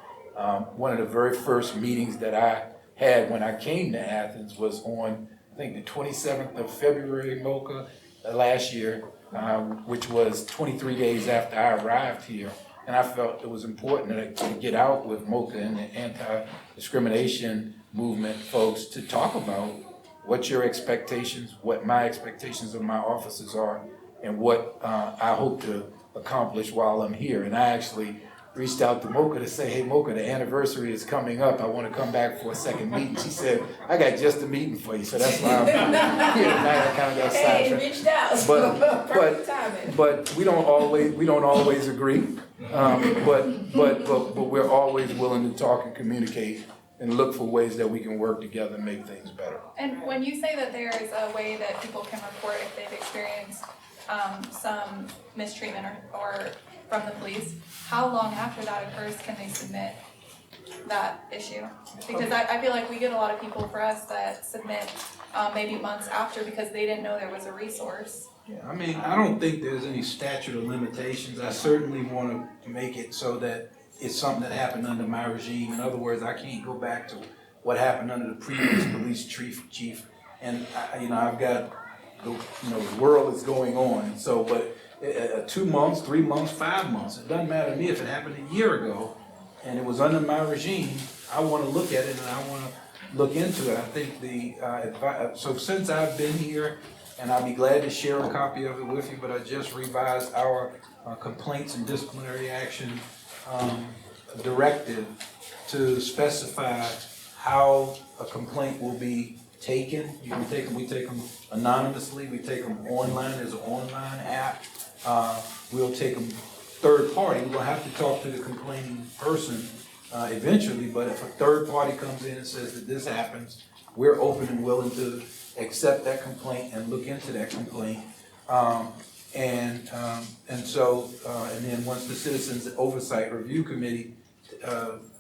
One of the very first meetings that I had when I came to Athens was on, I think, the 27th of February, Mocha, last year, which was 23 days after I arrived here. And I felt it was important to get out with Mocha and the anti-discrimination movement folks to talk about what your expectations, what my expectations of my officers are, and what I hope to accomplish while I'm here. And I actually reached out to Mocha to say, hey, Mocha, the anniversary is coming up. I want to come back for a second meeting. She said, I got just a meeting for you. So that's why I'm here tonight. I kind of got sidetracked. Hey, reached out. But we don't always agree. But we're always willing to talk and communicate and look for ways that we can work together and make things better. And when you say that there is a way that people can report if they've experienced some mistreatment or from the police, how long after that occurs can they submit that issue? Because I feel like we get a lot of people for us that submit maybe months after because they didn't know there was a resource. Yeah, I mean, I don't think there's any statute of limitations. I certainly want to make it so that it's something that happened under my regime. In other words, I can't go back to what happened under the previous police chief. And I've got the world is going on. So, but 2 months, 3 months, 5 months, it doesn't matter to me if it happened a year ago and it was under my regime. I want to look at it and I want to look into it. I think so since I've been here, and I'll be glad to share a copy of it with you, but I just revised our complaints and disciplinary action directive to specify how a complaint will be taken. You can take them, we take them anonymously, we take them online, there's an online app. We'll take them third party, we'll have to talk to the complaining person eventually, but if a third party comes in and says that this happens, we're open and willing to accept that complaint and look into that complaint. And then once the Citizens Oversight Review Committee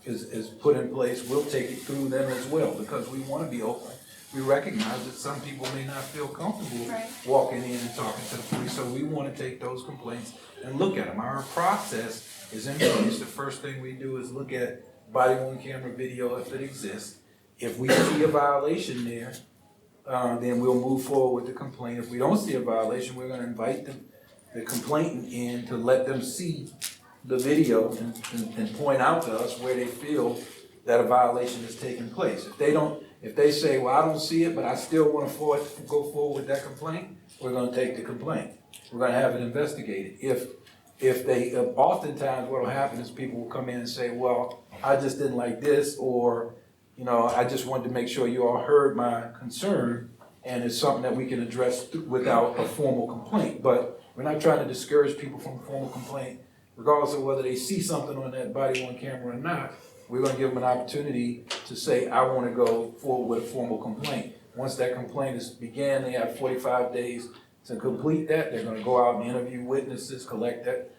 is put in place, we'll take it through them as well, because we want to be open. We recognize that some people may not feel comfortable walking in and talking to the police, so we want to take those complaints and look at them. Our process is in place. The first thing we do is look at body-worn camera video if it exists. If we see a violation there, then we'll move forward with the complaint. If we don't see a violation, we're going to invite the complainant in to let them see the video and point out to us where they feel that a violation has taken place. If they say, well, I don't see it, but I still want to go forward with that complaint, we're going to take the complaint. We're going to have it investigated. Oftentimes what will happen is people will come in and say, well, I just didn't like this, or, I just wanted to make sure you all heard my concern, and it's something that we can address without a formal complaint. But we're not trying to discourage people from a formal complaint, regardless of whether they see something on that body-worn camera or not. We're going to give them an opportunity to say, I want to go forward with a formal complaint. Once that complaint is began, they have 45 days to complete that. They're going to go out and interview witnesses, collect that,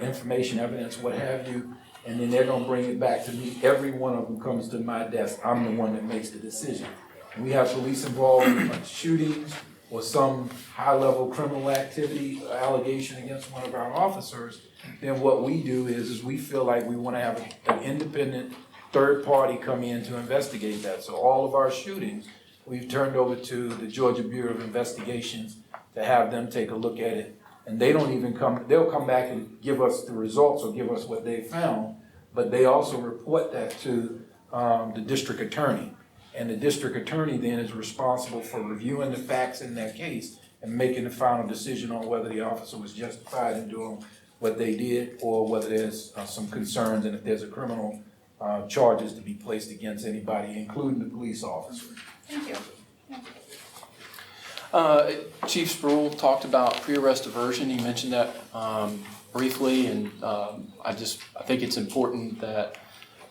information, evidence, what have you, and then they're going to bring it back to me. Every one of them comes to my desk. I'm the one that makes the decision. We have police involved in shootings or some high-level criminal activity allegation against one of our officers. Then what we do is we feel like we want to have an independent third party come in to investigate that. So all of our shootings, we've turned over to the Georgia Bureau of Investigations to have them take a look at it. And they don't even they'll come back and give us the results or give us what they found, but they also report that to the district attorney. And the district attorney then is responsible for reviewing the facts in that case and making the final decision on whether the officer was justified in doing what they did, or whether there's some concerns, and if there's a criminal charges to be placed against anybody, including the police officer. Thank you. Chief Sproul talked about pre-arrest diversion. He mentioned that briefly, and I think it's important that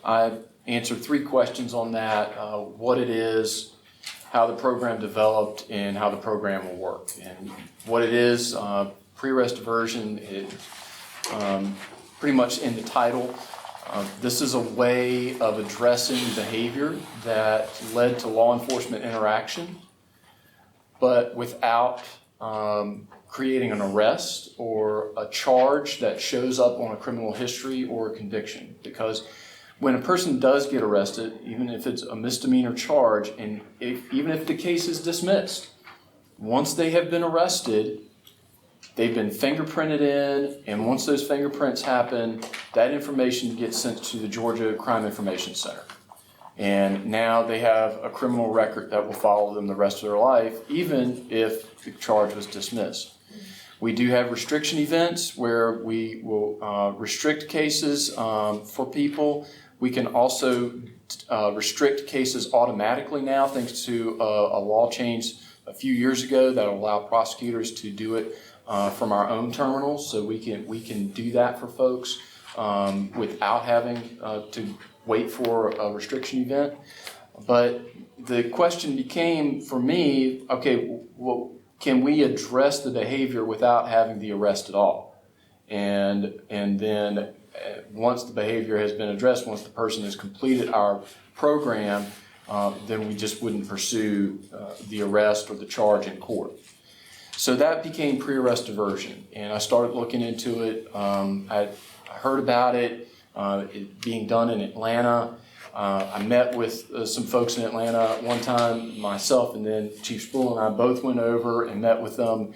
I answer 3 questions on that: what it is, how the program developed, and how the program will work. And what it is, pre-arrest diversion, pretty much in the title. This is a way of addressing behavior that led to law enforcement interaction, but without creating an arrest or a charge that shows up on a criminal history or a conviction. Because when a person does get arrested, even if it's a misdemeanor charge, and even if the case is dismissed, once they have been arrested, they've been fingerprinted in, and once those fingerprints happen, that information gets sent to the Georgia Crime Information Center. And now they have a criminal record that will follow them the rest of their life, even if the charge was dismissed. We do have restriction events where we will restrict cases for people. We can also restrict cases automatically now, thanks to a law change a few years ago that will allow prosecutors to do it from our own terminals. So we can do that for folks without having to wait for a restriction event. But the question became for me, okay, well, can we address the behavior without having the arrest at all? And then once the behavior has been addressed, once the person has completed our program, then we just wouldn't pursue the arrest or the charge in court. So that became pre-arrest diversion, and I started looking into it. I heard about it being done in Atlanta. I met with some folks in Atlanta one time, myself and then Chief Sproul and I both went over and met with them.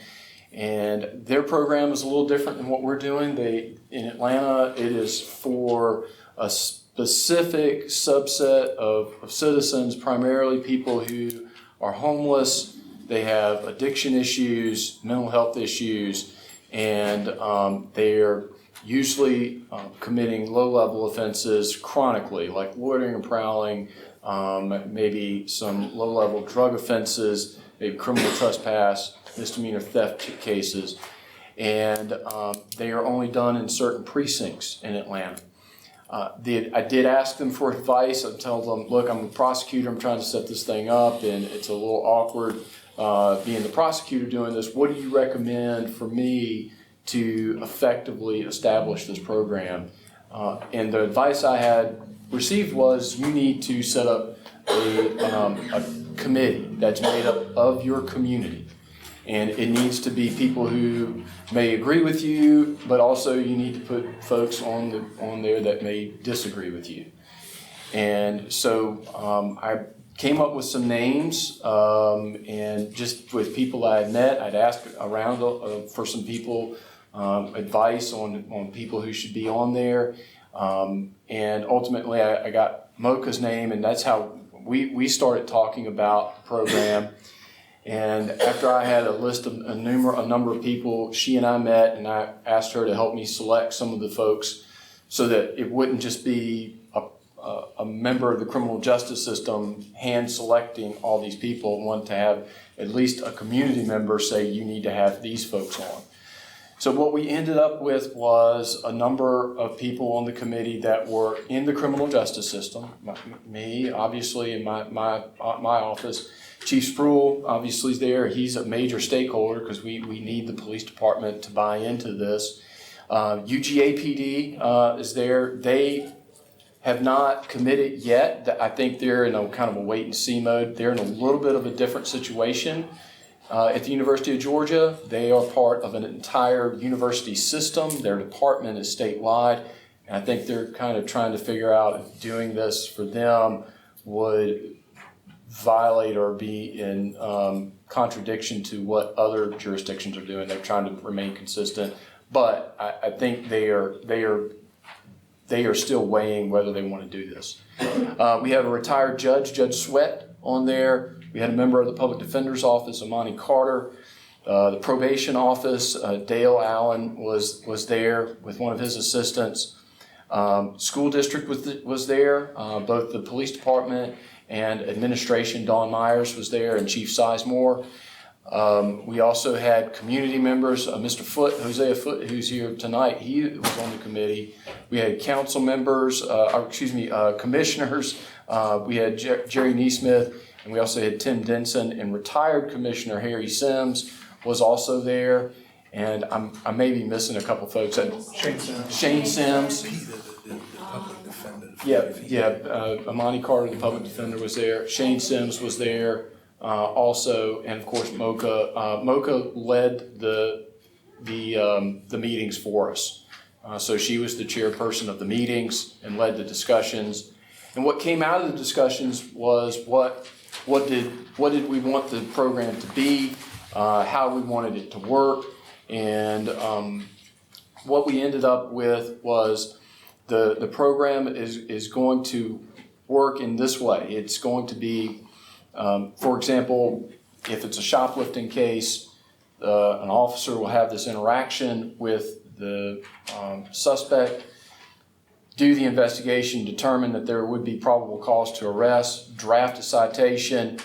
And their program is a little different than what we're doing. In Atlanta, it is for a specific subset of citizens, primarily people who are homeless. They have addiction issues, mental health issues, and they're usually committing low-level offenses chronically, like loitering and prowling, maybe some low-level drug offenses, maybe criminal trespass, misdemeanor theft cases. And they are only done in certain precincts in Atlanta. I did ask them for advice. I told them, look, I'm a prosecutor, I'm trying to set this thing up, and it's a little awkward being the prosecutor doing this. What do you recommend for me to effectively establish this program? And the advice I had received was, you need to set up a committee that's made up of your community. And it needs to be people who may agree with you, but also you need to put folks on there that may disagree with you. And so I came up with some names, and just with people I had met, I'd asked around for some people advice on people who should be on there. And ultimately I got Mocha's name, and that's how we started talking about the program. And after I had a list of a number of people, she and I met, and I asked her to help me select some of the folks so that it wouldn't just be a member of the criminal justice system hand selecting all these people. I wanted to have at least a community member say, you need to have these folks on. So what we ended up with was a number of people on the committee that were in the criminal justice system. Me, obviously, in my office. Chief Spruill obviously is there. He's a major stakeholder because we need the police department to buy into this. UGAPD is there. They have not committed yet. I think they're in a kind of a wait and see mode. They're in a little bit of a different situation. At the University of Georgia, they are part of an entire university system. Their department is statewide. And I think they're kind of trying to figure out if doing this for them would violate or be in contradiction to what other jurisdictions are doing. They're trying to remain consistent, but I think they are still weighing whether they want to do this. We have a retired judge, Judge Sweat, on there. We had a member of the Public Defender's Office, Amani Carter. The probation office, Dale Allen was there with one of his assistants. School district was there, both the police department and administration. Dawn Myers was there, and Chief Sizemore. We also had community members, Mr. Foote, Hosea Foote, who's here tonight. He was on the committee. We had council members, commissioners. We had Jerry Neesmith, and we also had Tim Denson, and retired Commissioner Harry Sims was also there. And I may be missing a couple folks. Shane Sims. The public defender. Amani Carter, the public defender, was there. Shane Sims was there also, and of course Mocha. Mocha led the meetings for us. So she was the chairperson of the meetings and led the discussions. And what came out of the discussions was what did we want the program to be, how we wanted it to work, and what we ended up with was the program is going to work in this way. It's going to be, for example, if it's a shoplifting case, an officer will have this interaction with the suspect, do the investigation, determine that there would be probable cause to arrest, draft a citation,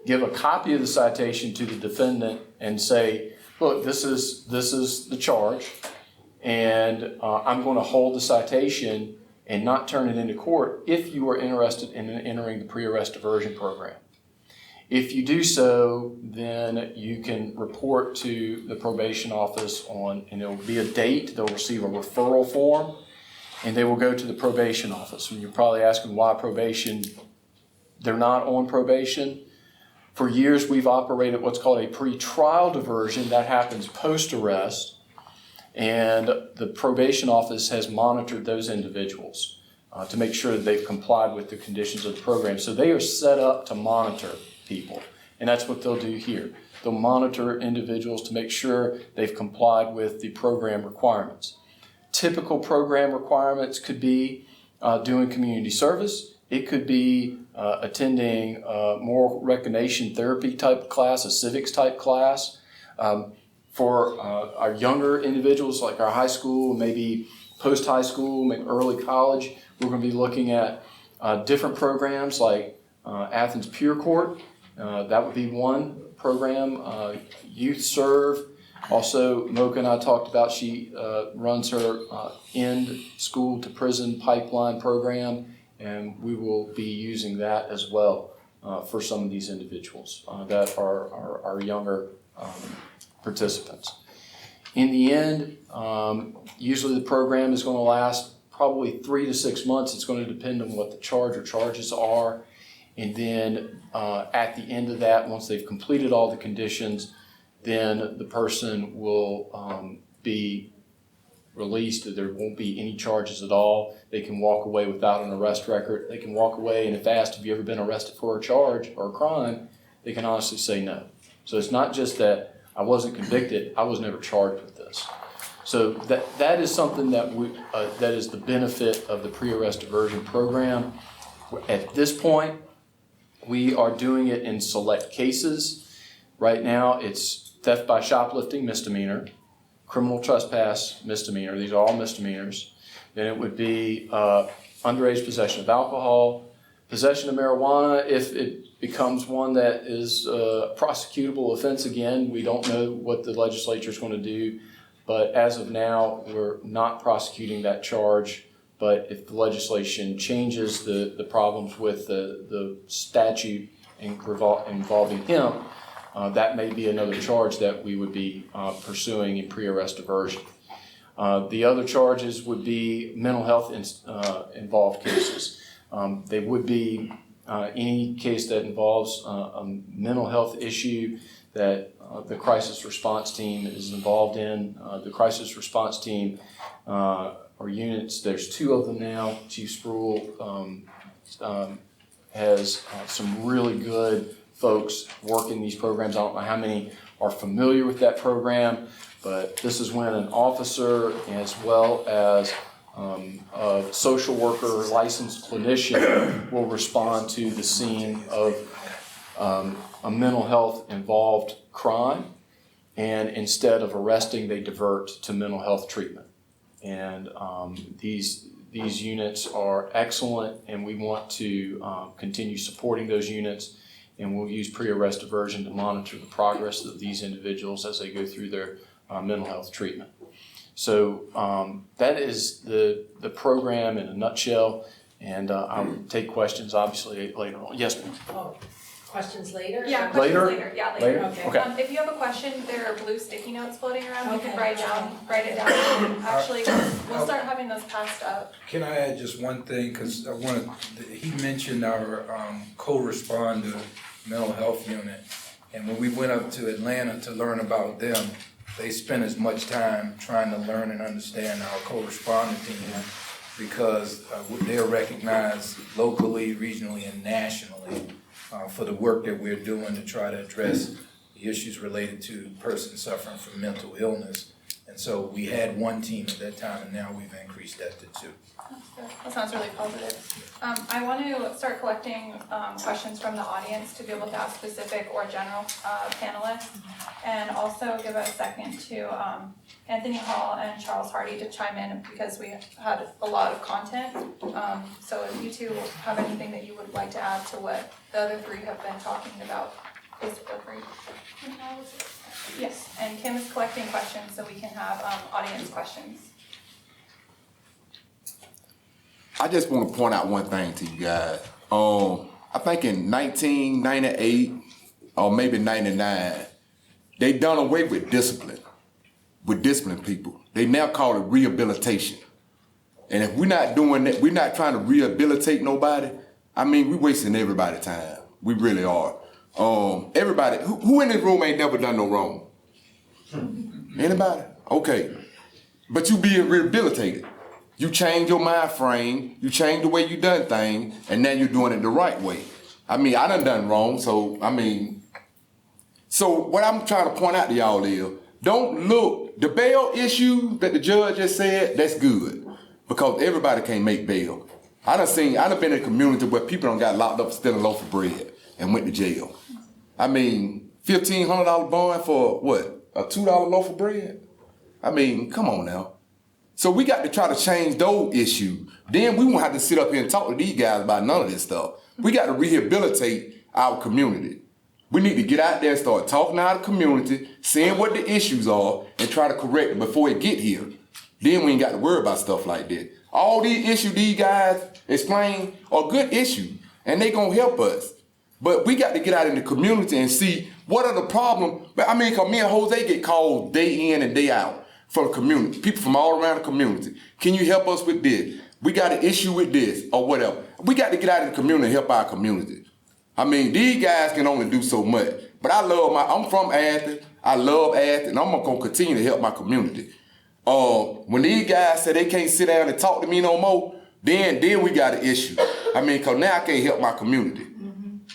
give a copy of the citation to the defendant and say, look, this is the charge, and I'm going to hold the citation and not turn it into court if you are interested in entering the pre-arrest diversion program. If you do so, then you can report to the probation office and there will be a date. They'll receive a referral form, and they will go to the probation office. And you're probably asking why probation. They're not on probation. For years, we've operated what's called a pre-trial diversion. That happens post-arrest, and the probation office has monitored those individuals to make sure that they've complied with the conditions of the program. So they are set up to monitor people, and that's what they'll do here. They'll monitor individuals to make sure they've complied with the program requirements. Typical program requirements could be doing community service. It could be attending a moral recognition therapy type class, a civics type class. For our younger individuals, like our high school, maybe post-high school, maybe early college, we're going to be looking at different programs like Athens Peer Court, that would be one program. Youth Serve, also Mocha and I talked about, she runs her End School to Prison Pipeline program, and we will be using that as well for some of these individuals that are our younger participants. In the end, usually the program is going to last probably 3 to 6 months. It's going to depend on what the charge or charges are. And then at the end of that, once they've completed all the conditions, then the person will be released. There won't be any charges at all. They can walk away without an arrest record. They can walk away, and if asked, have you ever been arrested for a charge or a crime, they can honestly say no. So it's not just that I wasn't convicted, I was never charged with this. So that is something that that is the benefit of the pre-arrest diversion program. At this point, we are doing it in select cases. Right now, it's theft by shoplifting, misdemeanor, criminal trespass, misdemeanor. These are all misdemeanors. Then it would be underage possession of alcohol, possession of marijuana. If it becomes one that is a prosecutable offense again, we don't know what the legislature is going to do. But as of now, we're not prosecuting that charge. But if the legislation changes the problems with the statute involving hemp, that may be another charge that we would be pursuing in pre-arrest diversion. The other charges would be mental health involved cases. They would be any case that involves a mental health issue that the crisis response team is involved in. The crisis response team or units, there's 2 of them now. Chief Spruill has some really good folks working these programs. I don't know how many are familiar with that program, but this is when an officer as well as a social worker or licensed clinician will respond to the scene of a mental health involved crime, and instead of arresting, they divert to mental health treatment. And these units are excellent, and we want to continue supporting those units, and we'll use pre-arrest diversion to monitor the progress of these individuals as they go through their mental health treatment. So that is the program in a nutshell, and I'll take questions obviously later on. Yes, ma'am. Oh, questions later? Yeah, questions Later? later. Yeah, later. Okay. Okay. If you have a question, there are blue sticky notes floating around. You can Okay. write it down. Actually, we'll start having those passed up. Can I add just one thing, because he mentioned our co-responder mental health unit, and when we went up to Atlanta to learn about them, they spent as much time trying to learn and understand our co-responder team, because they're recognized locally, regionally, and nationally for the work that we're doing to try to address the issues related to persons suffering from mental illness. And so we had 1 team at that time, and now we've increased that to 2. That sounds really positive. I want to start collecting questions from the audience to be able to ask specific or general panelists, and also give a second to Anthony Hall and Charles Hardy to chime in, because we had a lot of content. So if you 2 have anything that you would like to add to what the other 3 have been talking about, please feel free. Yes, and Kim is collecting questions so we can have audience questions. I just want to point out one thing to you guys. I think in 1998 or maybe 99, they done away with discipline people. They now call it rehabilitation. And if we're not doing that, we're not trying to rehabilitate nobody, I mean, we're wasting everybody's time. We really are. Everybody, who in this room ain't never done no wrong? Anybody? Okay. But you being rehabilitated. You change your mind frame, you change the way you done things, and now you're doing it the right way. I mean, I done wrong, so what I'm trying to point out to y'all is, don't look, the bail issue that the judge just said, that's good, because everybody can't make bail. I done been in a community where people done got locked up for stealing a loaf of bread and went to jail. I mean, $1,500 bond for what, a $2 loaf of bread? I mean, come on now. So we got to try to change those issues. Then we won't have to sit up here and talk to these guys about none of this stuff. We got to rehabilitate our community. We need to get out there and start talking to our community, seeing what the issues are, and try to correct them before it get here. Then we ain't got to worry about stuff like that. All these issues these guys explain are good issues, and they gonna help us. But we got to get out in the community and see what are the problems. I mean, cause me and Jose get called day in and day out from the community, people from all around the community. Can you help us with this? We got an issue with this or whatever. We got to get out in the community and help our community. I mean, these guys can only do so much. But I'm from Athens. I love Athens, and I'm gonna continue to help my community. When these guys say they can't sit down and talk to me no more, then we got an issue. I mean, cause now I can't help my community.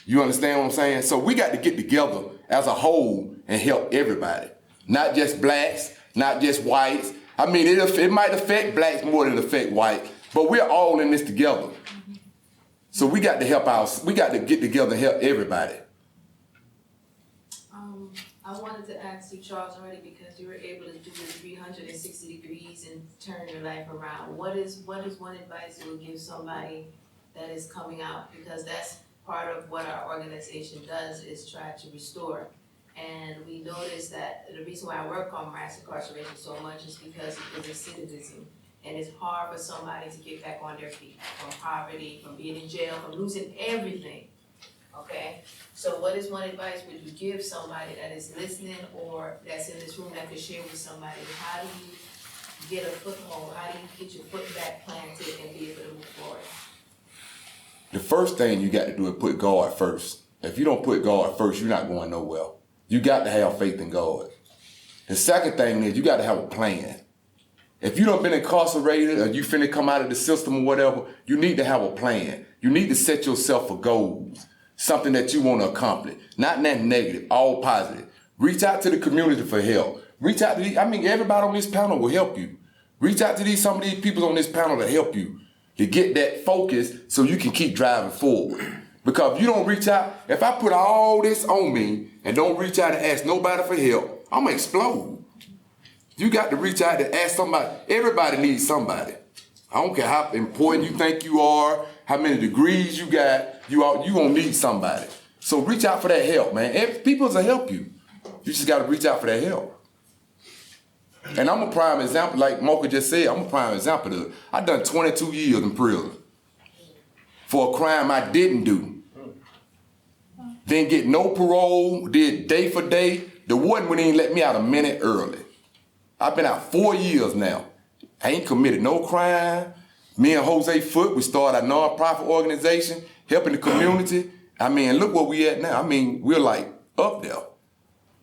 You understand what I'm saying? So we got to get together as a whole and help everybody. Not just blacks, not just whites. I mean, it might affect blacks more than it affect whites, but we're all in this together. So we got to we got to get together and help everybody. I wanted to ask you, Charles, already because you were able to do the 360 degrees and turn your life around. What is one advice you would give somebody that is coming out? Because that's part of what our organization does, is try to restore. And we noticed that the reason why I work on mass incarceration so much is because it's recidivism. And it's hard for somebody to get back on their feet from poverty, from being in jail, from losing everything. Okay? So what is one advice would you give somebody that is listening or that's in this room that could share with somebody? How do you get a foothold? How do you get your foot back planted and be able to move forward? The first thing you got to do is put God first. If you don't put God first, you're not going nowhere. You got to have faith in God. The second thing is you got to have a plan. If you done been incarcerated or you finna come out of the system or whatever, you need to have a plan. You need to set yourself for goals, something that you want to accomplish. Not nothing negative, all positive. Reach out to the community for help. Reach out to everybody on this panel will help you. Reach out to some of these people on this panel to help you to get that focus so you can keep driving forward. Because if you don't reach out, if I put all this on me and don't reach out and ask nobody for help, I'm gonna explode. You got to reach out and ask somebody. Everybody needs somebody. I don't care how important you think you are, how many degrees you got, you gonna need somebody. So reach out for that help, man. People will help you. You just gotta reach out for that help. And I'm a prime example, like Mocha just said, I'm a prime example of it. I done 22 years in prison for a crime I didn't do. Didn't get no parole, did day for day. The warden wouldn't even let me out a minute early. I've been out 4 years now. I ain't committed no crime. Me and Jose Foote, we started a non-profit organization, helping the community. I mean, look where we at now. I mean, we're like up there.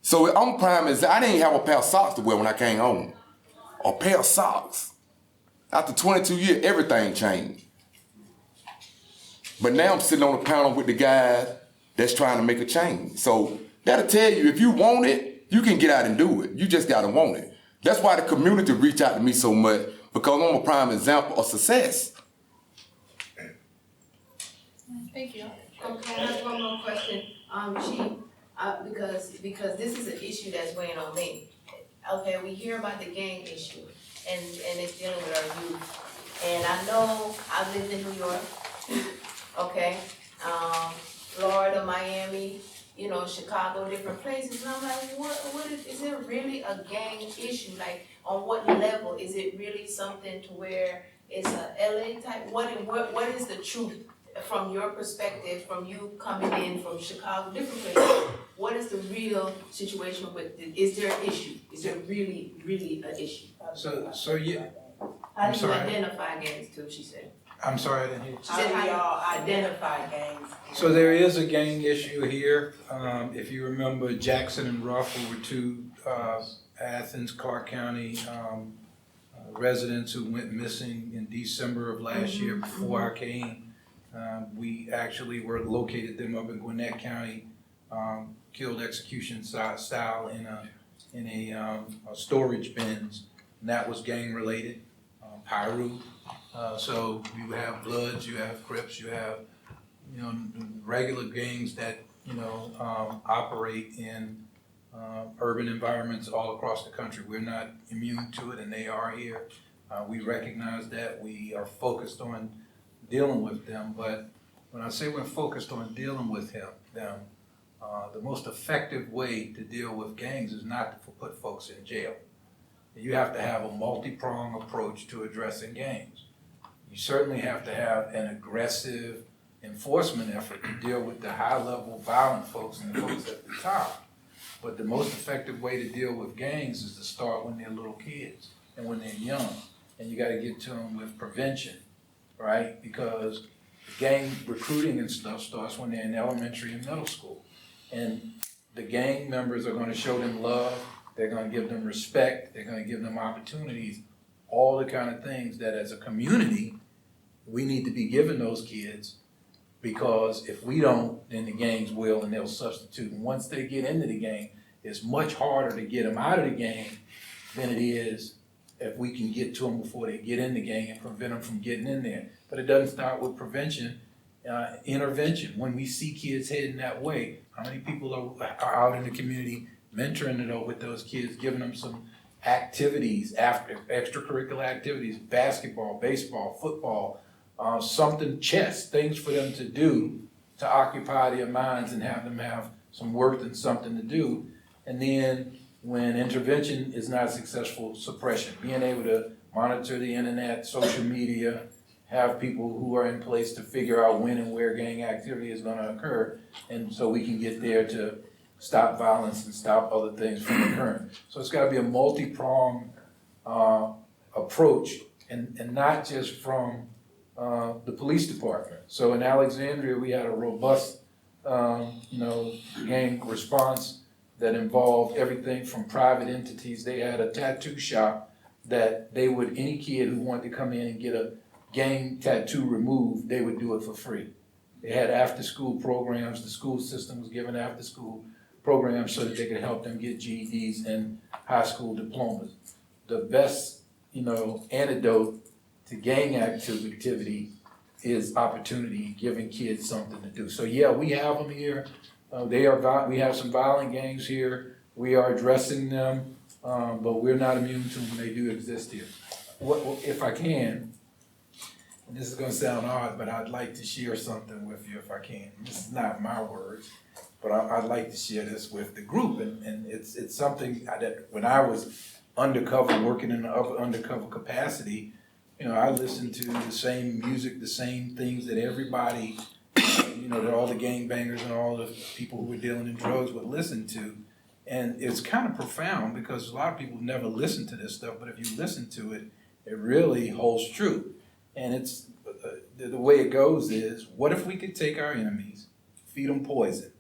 So I'm prime as I didn't have a pair of socks to wear when I came home. A pair of socks. After 22 years, everything changed. But now I'm sitting on the panel with the guys that's trying to make a change. So that'll tell you, if you want it, you can get out and do it. You just gotta want it. That's why the community reach out to me so much, because I'm a prime example of success. Thank you. Okay, I have one more question. Chief, because this is an issue that's weighing on me. Okay, we hear about the gang issue and it's dealing with our youth. And I know I've lived in New York, okay, Florida, Miami, Chicago, different places. And I'm like, is there really a gang issue? Like, on what level? Is it really something to where it's a LA type? What is the truth from your perspective, from you coming in from Chicago, different places? What is the real situation with it? Is there an issue? Is there really an issue? So yeah. How I'm do you sorry. identify gangs too, she said? I'm sorry, I didn't hear you. She said, How do y'all identify gangs? So there is a gang issue here. If you remember, Jackson and Ruffle were two Athens, Clark County residents who went missing in December of last year before I came. We actually located them up in Gwinnett County, killed execution style in a storage bins, and that was gang related, Pyru. So you have Bloods, you have Crips, you have regular gangs that operate in urban environments all across the country. We're not immune to it, and they are here. We recognize that. We are focused on dealing with them, but when I say we're focused on dealing with them, the most effective way to deal with gangs is not to put folks in jail. You have to have a multi-pronged approach to addressing gangs. You certainly have to have an aggressive enforcement effort to deal with the high-level violent folks and the folks at the top. But the most effective way to deal with gangs is to start when they're little kids and when they're young. And you gotta get to them with prevention, right? Because gang recruiting and stuff starts when they're in elementary and middle school. And the gang members are gonna show them love, they're gonna give them respect, they're gonna give them opportunities, all the kind of things that as a community, we need to be giving those kids, because if we don't, then the gangs will, and they'll substitute. And once they get into the gang, it's much harder to get them out of the gang than it is if we can get to them before they get in the gang and prevent them from getting in there. But it doesn't start with prevention, intervention. When we see kids heading that way, how many people are out in the community mentoring it with those kids, giving them some activities, after extracurricular activities, basketball, baseball, football, something, chess, things for them to do to occupy their minds and have them have some worth and something to do. And then when intervention is not successful, suppression, being able to monitor the internet, social media, have people who are in place to figure out when and where gang activity is going to occur, and so we can get there to stop violence and stop other things from occurring. So it's got to be a multi-pronged approach, and not just from the police department. So in Alexandria, we had a robust, gang response that involved everything from private entities. They had a tattoo shop that any kid who wanted to come in and get a gang tattoo removed, they would do it for free. They had after-school programs. The school system was giving after-school programs so that they could help them get GEDs and high school diplomas. The best, antidote to gang activity is opportunity, giving kids something to do. So yeah, we have them here. We have some violent gangs here. We are addressing them, but we're not immune to them when they do exist here. If I can, and this is gonna sound odd, but I'd like to share something with you if I can. This is not my words, but I'd like to share this with the group. And it's something that when I was undercover, working in an undercover capacity, I listened to the same music, the same things that everybody, that all the gangbangers and all the people who were dealing in drugs would listen to. And it's kind of profound because a lot of people never listen to this stuff, but if you listen to it, it really holds true. And it's the way it goes is, what if we could take our enemies, feed them poison,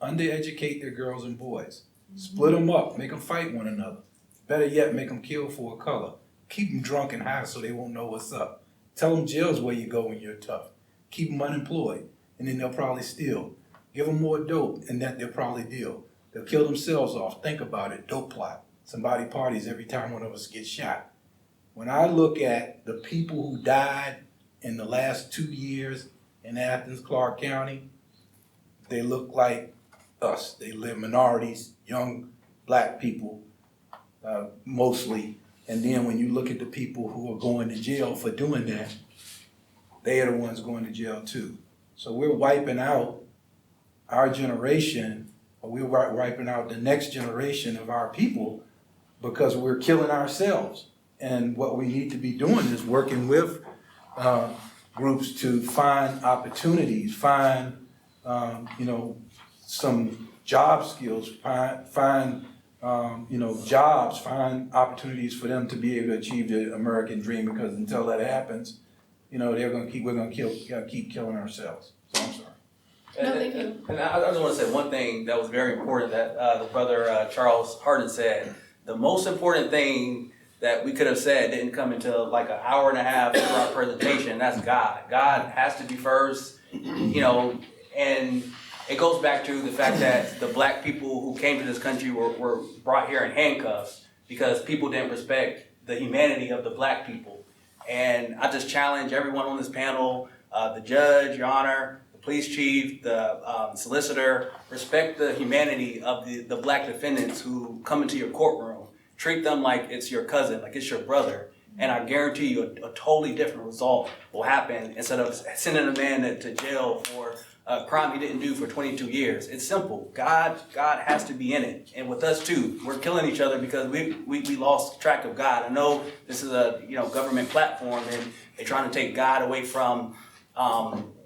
undereducate their girls and boys, split them up, make them fight one another, better yet, make them kill for a color, keep them drunk and high so they won't know what's up, tell them jail's where you go when you're tough, keep them unemployed, and then they'll probably steal, give them more dope, and that they'll probably deal. They'll kill themselves off. Think about it, dope plot. Somebody parties every time one of us gets shot. When I look at the people who died in the last 2 years in Athens, Clarke County, they look like us. They live minorities, young black people, mostly. And then when you look at the people who are going to jail for doing that, they are the ones going to jail too. So we're wiping out our generation, or we're wiping out the next generation of our people because we're killing ourselves. And what we need to be doing is working with groups to find opportunities, find some job skills, find jobs, find opportunities for them to be able to achieve the American dream. Because until that happens, we're gonna keep killing ourselves. So I'm sorry. No, thank you. And I just want to say one thing that was very important that the brother Charles Hardin said. The most important thing that we could have said didn't come until like an hour and a half for our presentation. That's God. God has to be first, and it goes back to the fact that the black people who came to this country were brought here in handcuffs because people didn't respect the humanity of the black people. And I just challenge everyone on this panel, the judge, Your Honor, the police chief, the solicitor, respect the humanity of the black defendants who come into your courtroom. Treat them like it's your cousin, like it's your brother. And I guarantee you a totally different result will happen instead of sending a man to jail for a crime he didn't do for 22 years. It's simple. God has to be in it. And with us too, we're killing each other because we lost track of God. I know this is a government platform and they're trying to take God away from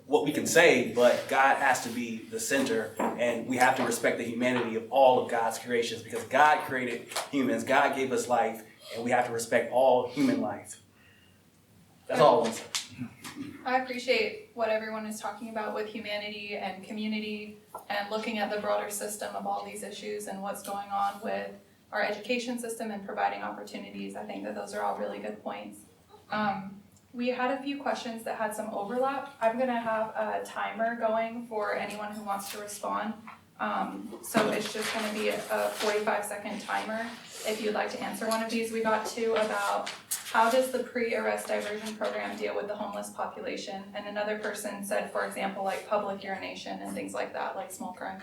what we can say, but God has to be the center, and we have to respect the humanity of all of God's creations because God created humans, God gave us life, and we have to respect all human life. That's all I want to say. I appreciate what everyone is talking about with humanity and community and looking at the broader system of all these issues and what's going on with our education system and providing opportunities. I think that those are all really good points. We had a few questions that had some overlap. I'm gonna have a timer going for anyone who wants to respond. So it's just gonna be a 45-second timer if you'd like to answer one of these. We got two about how does the pre-arrest diversion program deal with the homeless population? And another person said, for example, like public urination and things like that, like small crime.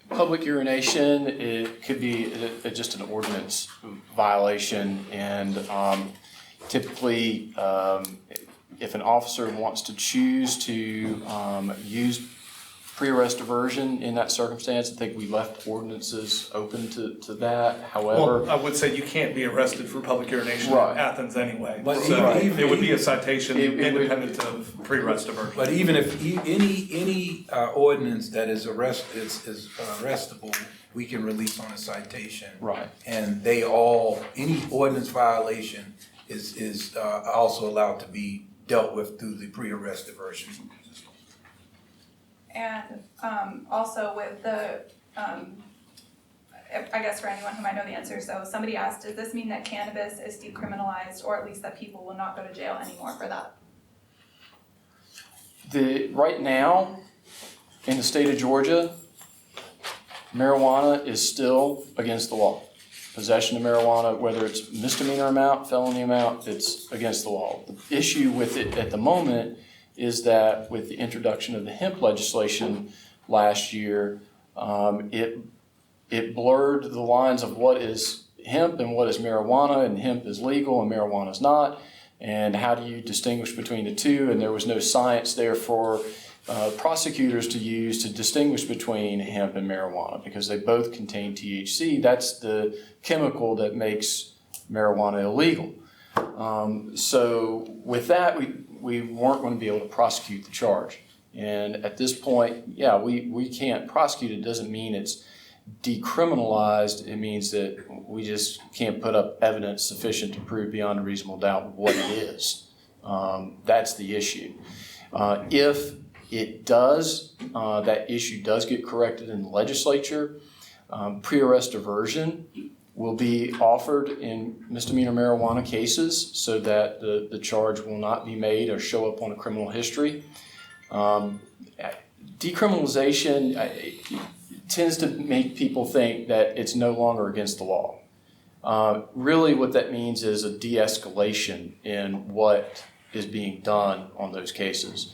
Public urination, it could be just an ordinance violation, and typically, if an officer wants to choose to use pre-arrest diversion in that circumstance, I think we left ordinances open to that. However, Well, I would say you can't be arrested for public urination in Right. Athens anyway. But So even- it would be a citation It would- independent of pre-arrest diversion. But even if any ordinance that is arrestable, we can release on a citation. right. And any ordinance violation is also allowed to be dealt with through the pre-arrest diversion. And also with the, I guess for anyone who might know the answer, so somebody asked, does this mean that cannabis is decriminalized, or at least that people will not go to jail anymore for that? Right now, in the state of Georgia, marijuana is still against the law. Possession of marijuana, whether it's misdemeanor amount, felony amount, it's against the law. The issue with it at the moment is that with the introduction of the hemp legislation last year, it blurred the lines of what is hemp and what is marijuana, and hemp is legal and marijuana is not, and how do you distinguish between the two, and there was no science there for prosecutors to use to distinguish between hemp and marijuana because they both contain THC. That's the chemical that makes marijuana illegal. So with that, we weren't going to be able to prosecute the charge. And at this point, yeah, we can't prosecute it. It doesn't mean it's decriminalized. It means that we just can't put up evidence sufficient to prove beyond a reasonable doubt what it is. That's the issue. If it does, that issue does get corrected in the legislature, pre-arrest diversion will be offered in misdemeanor marijuana cases so that the charge will not be made or show up on a criminal history. Decriminalization tends to make people think that it's no longer against the law. Really what that means is a de-escalation in what is being done on those cases.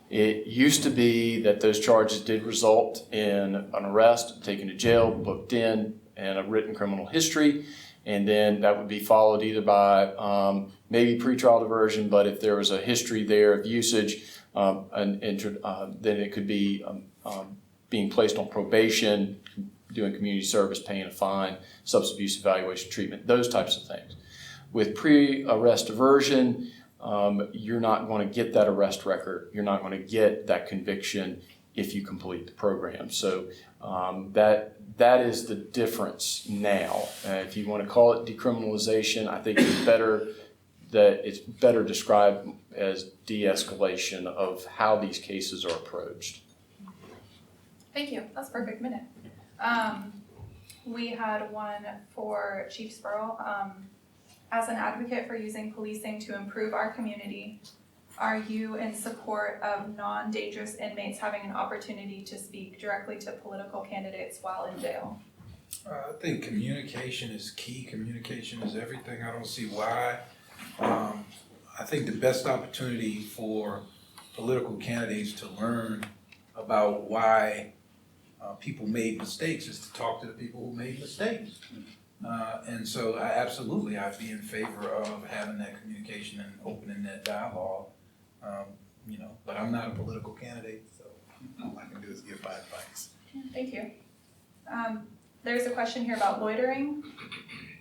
It used to be that those charges did result in an arrest, taken to jail, booked in, and a written criminal history, and then that would be followed either by maybe pretrial diversion, but if there was a history there of usage, then it could be being placed on probation, doing community service, paying a fine, substance abuse evaluation treatment, those types of things. With pre-arrest diversion, you're not going to get that arrest record, you're not going to get that conviction if you complete the program. So that is the difference now. If you want to call it decriminalization, I think it's better described as de-escalation of how these cases are approached. Thank you, that's a perfect minute. We had one for Chief Spurl. As an advocate for using policing to improve our community, are you in support of non-dangerous inmates having an opportunity to speak directly to political candidates while in jail? I think communication is key. Communication is everything. I don't see why. I think the best opportunity for political candidates to learn about why people made mistakes is to talk to the people who made mistakes. And so I'd be in favor of having that communication and opening that dialogue. But I'm not a political candidate, so all I can do is give my advice. Thank you. There's a question here about loitering.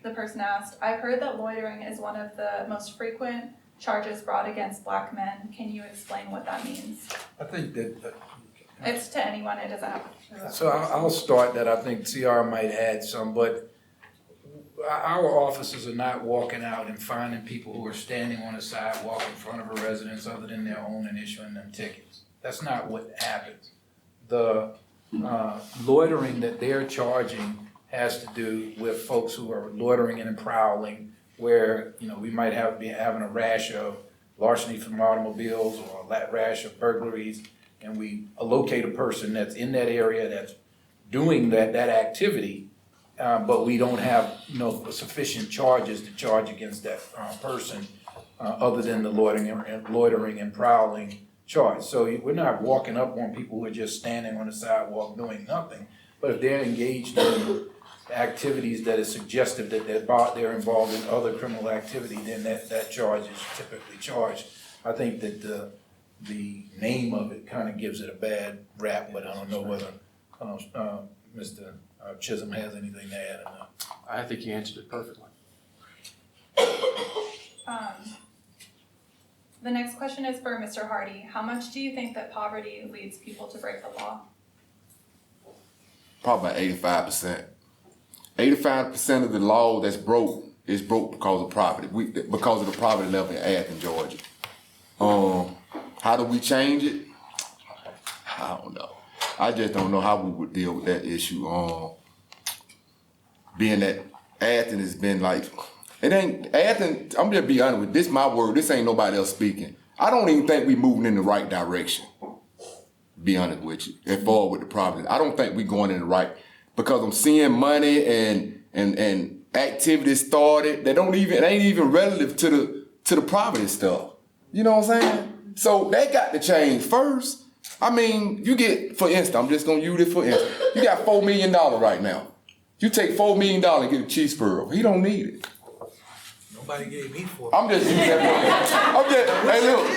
The person asked, I've heard that loitering is one of the most frequent charges brought against Black men. Can you explain what that means? I think that. It's to anyone, it doesn't have to. So I'll start that. I think CR might add some, but our officers are not walking out and finding people who are standing on the sidewalk in front of a residence other than their own and issuing them tickets. That's not what happens. The loitering that they're charging has to do with folks who are loitering and prowling, where we might be having a rash of larceny from automobiles or a rash of burglaries, and we locate a person that's in that area that's doing that activity, but we don't have sufficient charges to charge against that person other than the loitering and prowling charge. So we're not walking up on people who are just standing on the sidewalk doing nothing, but if they're engaged in activities that is suggestive that they're involved in other criminal activity, then that charge is typically charged. I think that the name of it kind of gives it a bad rap, but I don't know whether Mr. Chisholm has anything to add or not. I think you answered it perfectly. The next question is for Mr. Hardy. How much do you think that poverty leads people to break the law? Probably 85%. 85% of the law that's broke is broke because of poverty. Because of the poverty level in Athens, Georgia. How do we change it? I don't know. I just don't know how we would deal with that issue. Being that Athens has been like, it ain't, Athens, I'm just be honest with you, this my word, this ain't nobody else speaking. I don't even think we moving in the right direction. Be honest with you, as far with the problem. I don't think we going in the right, because I'm seeing money and activities started that ain't even relative to the poverty stuff. You know what I'm saying? So they got to change first. I mean, you get, for instance, I'm just gonna use it for instance. You got $4 million right now. You take $4 million and get a cheeseburger. He don't need it. Nobody gave me $4 million. I'm just using that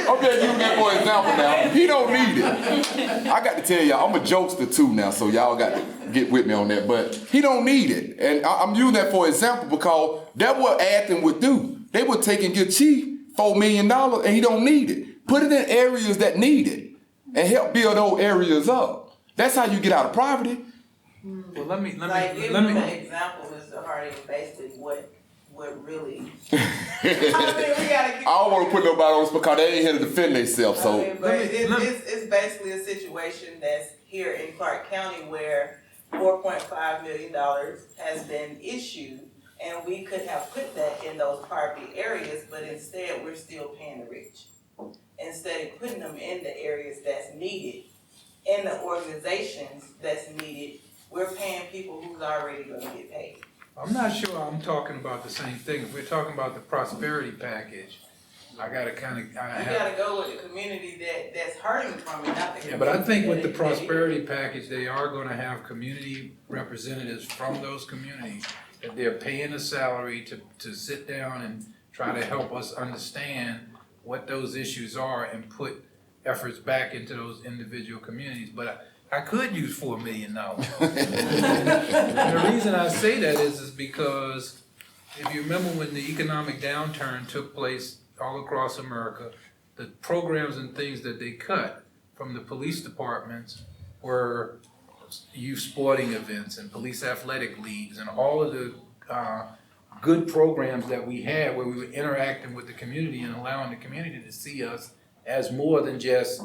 I'm just using that for example now. He don't need it. I got to tell y'all, I'm a jokester too now, so y'all got to get with me on that. But he don't need it. And I'm using that for example because that's what Athens would do. They would take and give Chief $4 million and he don't need it. Put it in areas that need it and help build those areas up. That's how you get out of poverty. Well, let me. Give them an example, Mr. Hardy, basically what really. I don't want to put nobody on this because they ain't here to defend themselves. So it's basically a situation that's here in Clark County where $4.5 million has been issued, and we could have put that in those poverty areas, but instead we're still paying the rich. Instead of putting them in the areas that's needed, in the organizations that's needed, we're paying people who's already going to get paid. I'm not sure I'm talking about the same thing. If we're talking about the prosperity package, I gotta gotta go with the community that's hurting from it, not the community. Yeah, but I think with the prosperity package, they are gonna have community representatives from those communities that they're paying a salary to sit down and try to help us understand what those issues are and put efforts back into those individual communities. But I could use $4 million. And the reason I say that is because if you remember when the economic downturn took place all across America, the programs and things that they cut from the police departments were youth sporting events and police athletic leagues and all of the good programs that we had where we were interacting with the community and allowing the community to see us as more than just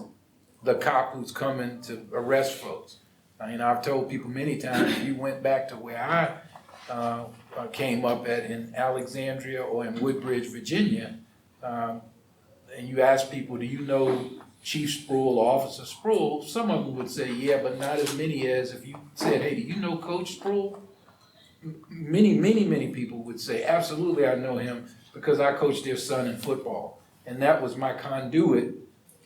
the cop who's coming to arrest folks. I mean, I've told people many times, if you went back to where I came up at in Alexandria or in Woodbridge, Virginia, and you ask people, do you know Chief Spruill or Officer Spruill? Some of them would say, yeah, but not as many as if you said, hey, do you know Coach Spruill? Many people would say, absolutely, I know him because I coached their son in football. And that was my conduit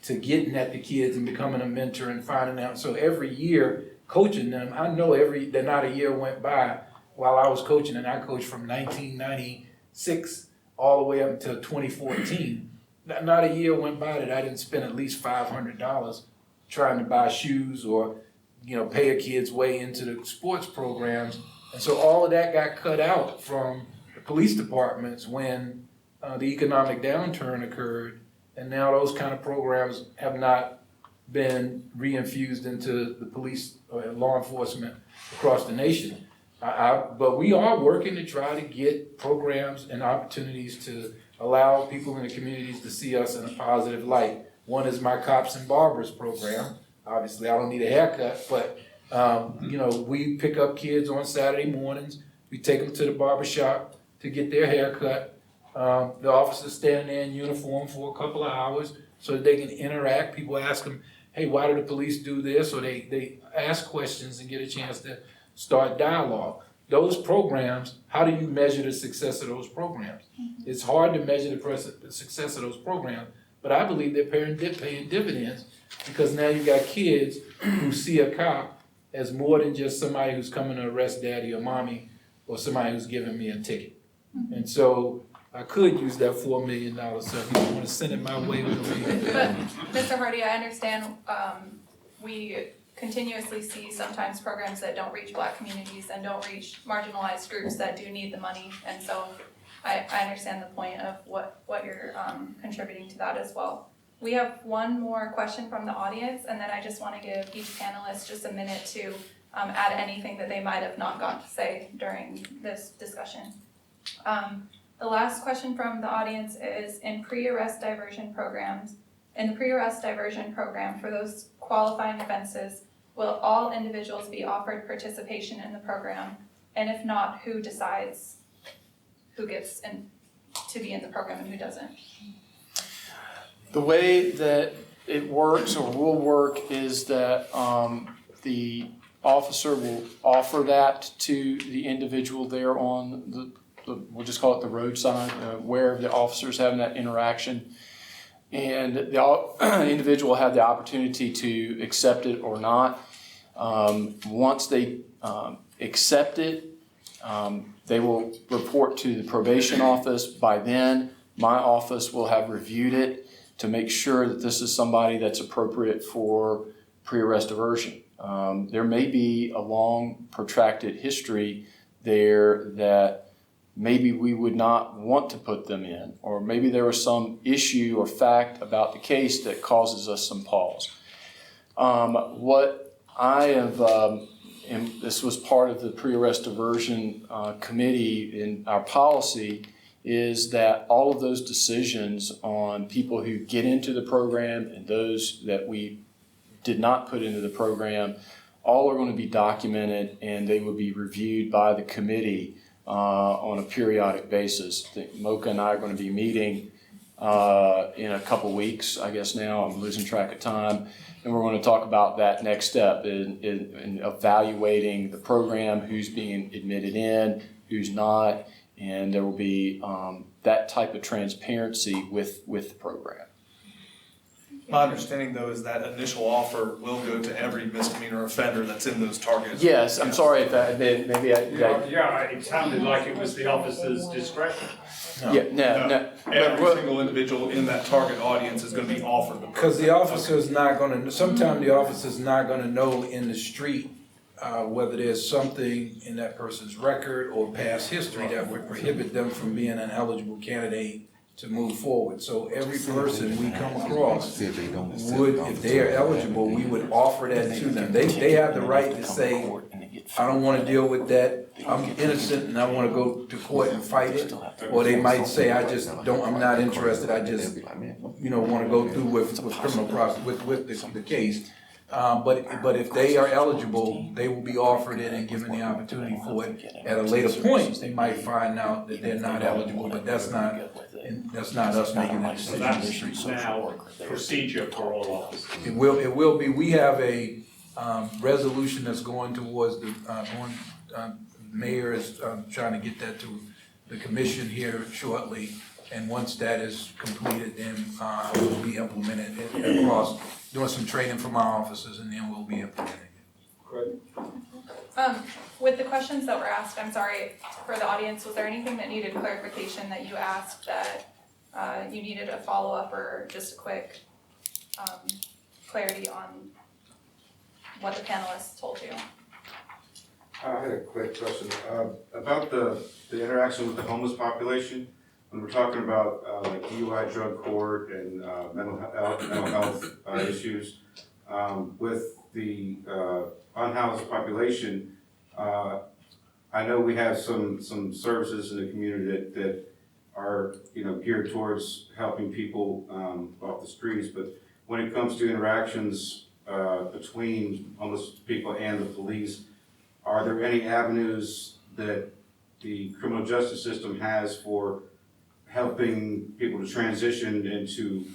to getting at the kids and becoming a mentor and finding out. So every year, coaching them, I know not a year went by while I was coaching, and I coached from 1996 all the way up until 2014. Not a year went by that I didn't spend at least $500 trying to buy shoes or, pay a kid's way into the sports programs. And so all of that got cut out from the police departments when the economic downturn occurred. And now those kind of programs have not been reinfused into the police or law enforcement across the nation. But we are working to try to get programs and opportunities to allow people in the communities to see us in a positive light. One is my Cops and Barbers program. Obviously, I don't need a haircut, but we pick up kids on Saturday mornings. We take them to the barber shop to get their hair cut. The officers stand there in uniform for a couple of hours so that they can interact. People ask them, hey, why do the police do this? Or they ask questions and get a chance to start dialogue. Those programs, how do you measure the success of those programs? It's hard to measure the success of those programs, but I believe they're paying dividends because now you got kids who see a cop as more than just somebody who's coming to arrest daddy or mommy or somebody who's giving me a ticket. And so I could use that $4 million, so if you want to send it my way, we'll be. But Mr. Hardy, I understand we continuously see sometimes programs that don't reach Black communities and don't reach marginalized groups that do need the money. And so I understand the point of what you're contributing to that as well. We have one more question from the audience, and then I just want to give each panelist just a minute to add anything that they might have not got to say during this discussion. The last question from the audience is, in the pre-arrest diversion program for those qualifying offenses, will all individuals be offered participation in the program? And if not, who decides who gets to be in the program and who doesn't? The way that it works or will work is that the officer will offer that to the individual there on we'll just call it the roadside, where the officer's having that interaction. And the individual will have the opportunity to accept it or not. Once they accept it, they will report to the probation office. By then, my office will have reviewed it to make sure that this is somebody that's appropriate for pre-arrest diversion. There may be a long, protracted history there that maybe we would not want to put them in, or maybe there was some issue or fact about the case that causes us some pause. What I have, and this was part of the pre-arrest diversion committee in our policy, is that all of those decisions on people who get into the program and those that we did not put into the program, all are going to be documented and they will be reviewed by the committee on a periodic basis. I think Mocha and I are going to be meeting in a couple weeks, I guess now, I'm losing track of time, and we're going to talk about that next step in evaluating the program, who's being admitted in, who's not, and there will be that type of transparency with the program. My understanding, though, is that initial offer will go to every misdemeanor offender that's in those targets. Yes, I'm sorry if that, maybe Yeah, it sounded like it was the officer's discretion. No. Yeah, no. Every single individual in that target audience is going to be offered. Because the officer's not going to, sometimes the officer's not going to know in the street whether there's something in that person's record or past history that would prohibit them from being an eligible candidate to move forward. So every person we come across would, if they are eligible, we would offer that to them. They have the right to say, I don't want to deal with that, I'm innocent and I want to go to court and fight it. Or they might say, I'm not interested, I just, want to go through with criminal process, with the case. But if they are eligible, they will be offered it and given the opportunity for it. At a later point, they might find out that they're not eligible, but that's not us making that So decision. that's now procedure for all officers. It will be. We have a resolution that's going towards the mayor is trying to get that to the commission here shortly. And once that is completed, then it will be implemented across, doing some training from our officers, and then we'll be implementing it. Great. With the questions that were asked, I'm sorry, for the audience, was there anything that needed clarification that you asked that you needed a follow-up or just a quick clarity on what the panelists told you? I had a quick question about the interaction with the homeless population. When we're talking about like DUI, drug court, and mental health issues, with the unhoused population, I know we have some services in the community that are geared towards helping people off the streets, but when it comes to interactions between homeless people and the police, are there any avenues that the criminal justice system has for helping people to transition into,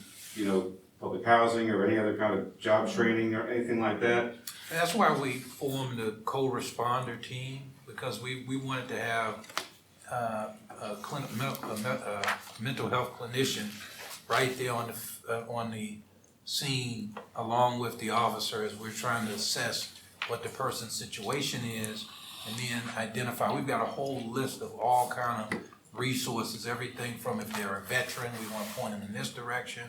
public housing or any other kind of job training or anything like that? That's why we formed the co-responder team, because we wanted to have a mental health clinician right there on the scene along with the officer as we're trying to assess what the person's situation is, and then identify. We've got a whole list of all kind of resources, everything from if they're a veteran, we want to point them in this direction.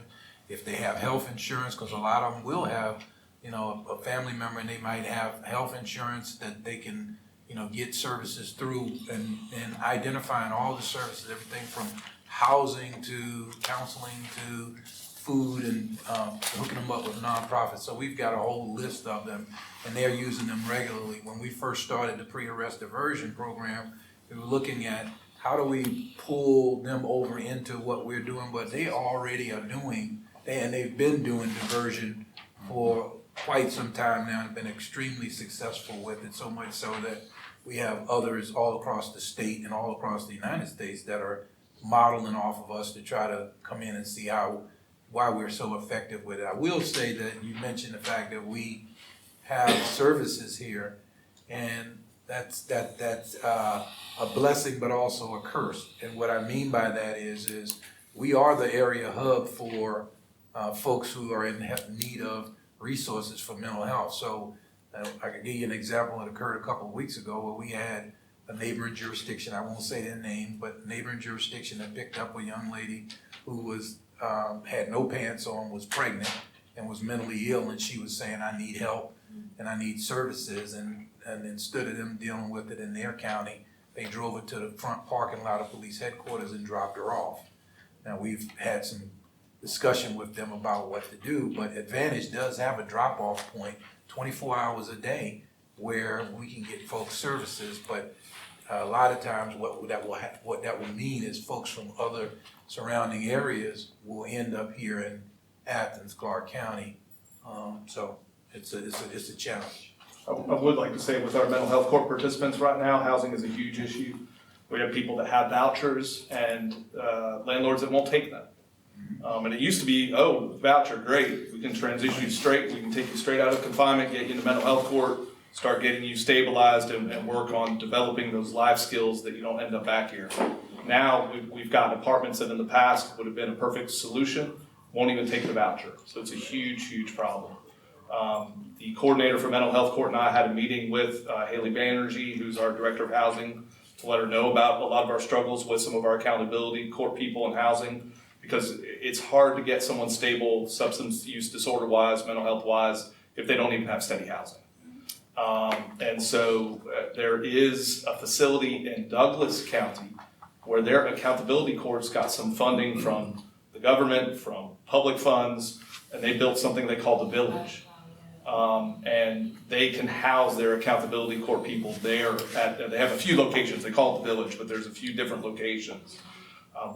If they have health insurance, because a lot of them will have, a family member and they might have health insurance that they can, get services through, and identifying all the services, everything from housing to counseling to food, and hooking them up with nonprofits. So we've got a whole list of them, and they're using them regularly. When we first started the pre-arrest diversion program, we were looking at how do we pull them over into what we're doing, but they already are doing, and they've been doing diversion for quite some time now and been extremely successful with it, so much so that we have others all across the state and all across the United States that are modeling off of us to try to come in and see why we're so effective with it. I will say that you mentioned the fact that we have services here, and that's a blessing but also a curse. And what I mean by that is we are the area hub for folks who are in need of resources for mental health. So I can give you an example that occurred a couple of weeks ago where we had a neighboring jurisdiction, I won't say their name, but neighboring jurisdiction that picked up a young lady who was had no pants on, was pregnant, and was mentally ill, and she was saying, I need help and I need services, and instead of them dealing with it in their county, they drove her to the front parking lot of police headquarters and dropped her off. Now, we've had some discussion with them about what to do, but Advantage does have a drop-off point 24 hours a day where we can get folks services, but a lot of times what that will mean is folks from other surrounding areas will end up here in Athens, Clarke County. So it's a challenge. I would like to say with our mental health court participants right now, housing is a huge issue. We have people that have vouchers and landlords that won't take them. And it used to be, voucher, great. We can transition you straight. We can take you straight out of confinement, get you into mental health court, start getting you stabilized, and work on developing those life skills that you don't end up back here. Now we've got apartments that in the past would have been a perfect solution, won't even take the voucher. So it's a huge, huge problem. The coordinator for mental health court and I had a meeting with Haley Banerjee, who's our director of housing, to let her know about a lot of our struggles with some of our accountability court people in housing, because it's hard to get someone stable, substance use disorder wise, mental health wise, if they don't even have steady housing. And so there is a facility in Douglas County where their accountability courts got some funding from the government, from public funds, and they built something they call the Village. And they can house their accountability court people there. They have a few locations, they call it the Village, but there's a few different locations.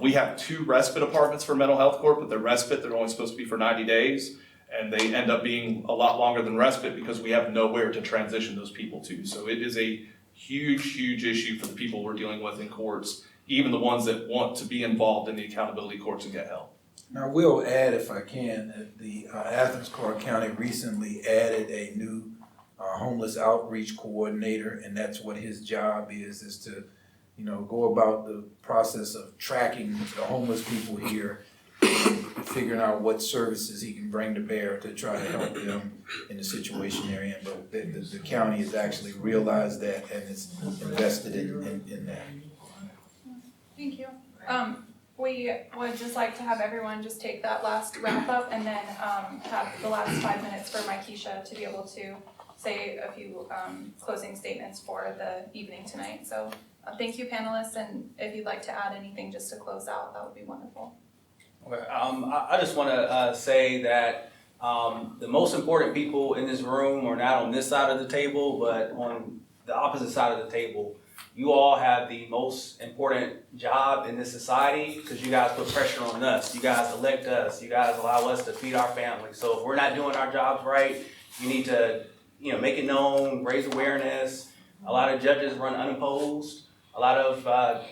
We have 2 respite apartments for mental health court, but they're respite, they're only supposed to be for 90 days. And they end up being a lot longer than respite because we have nowhere to transition those people to. So it is a huge, huge issue for the people we're dealing with in courts, even the ones that want to be involved in the accountability courts and get help. Now, I will add, if I can, that the Athens, Clarke County recently added a new homeless outreach coordinator, and that's what his job is to, go about the process of tracking the homeless people here figuring out what services he can bring to bear to try to help them in the situation they're in. But the county has actually realized that and is invested in that. Thank you. We would just like to have everyone just take that last wrap up and then have the last 5 minutes for Mykesha to be able to say a few closing statements for the evening tonight. So thank you, panelists, and if you'd like to add anything just to close out, that would be wonderful. Okay, I just want to say that the most important people in this room are not on this side of the table, but on the opposite side of the table. You all have the most important job in this society because you guys put pressure on us. You guys elect us. You guys allow us to feed our family. So if we're not doing our jobs right, you need to, make it known, raise awareness. A lot of judges run unopposed. A lot of,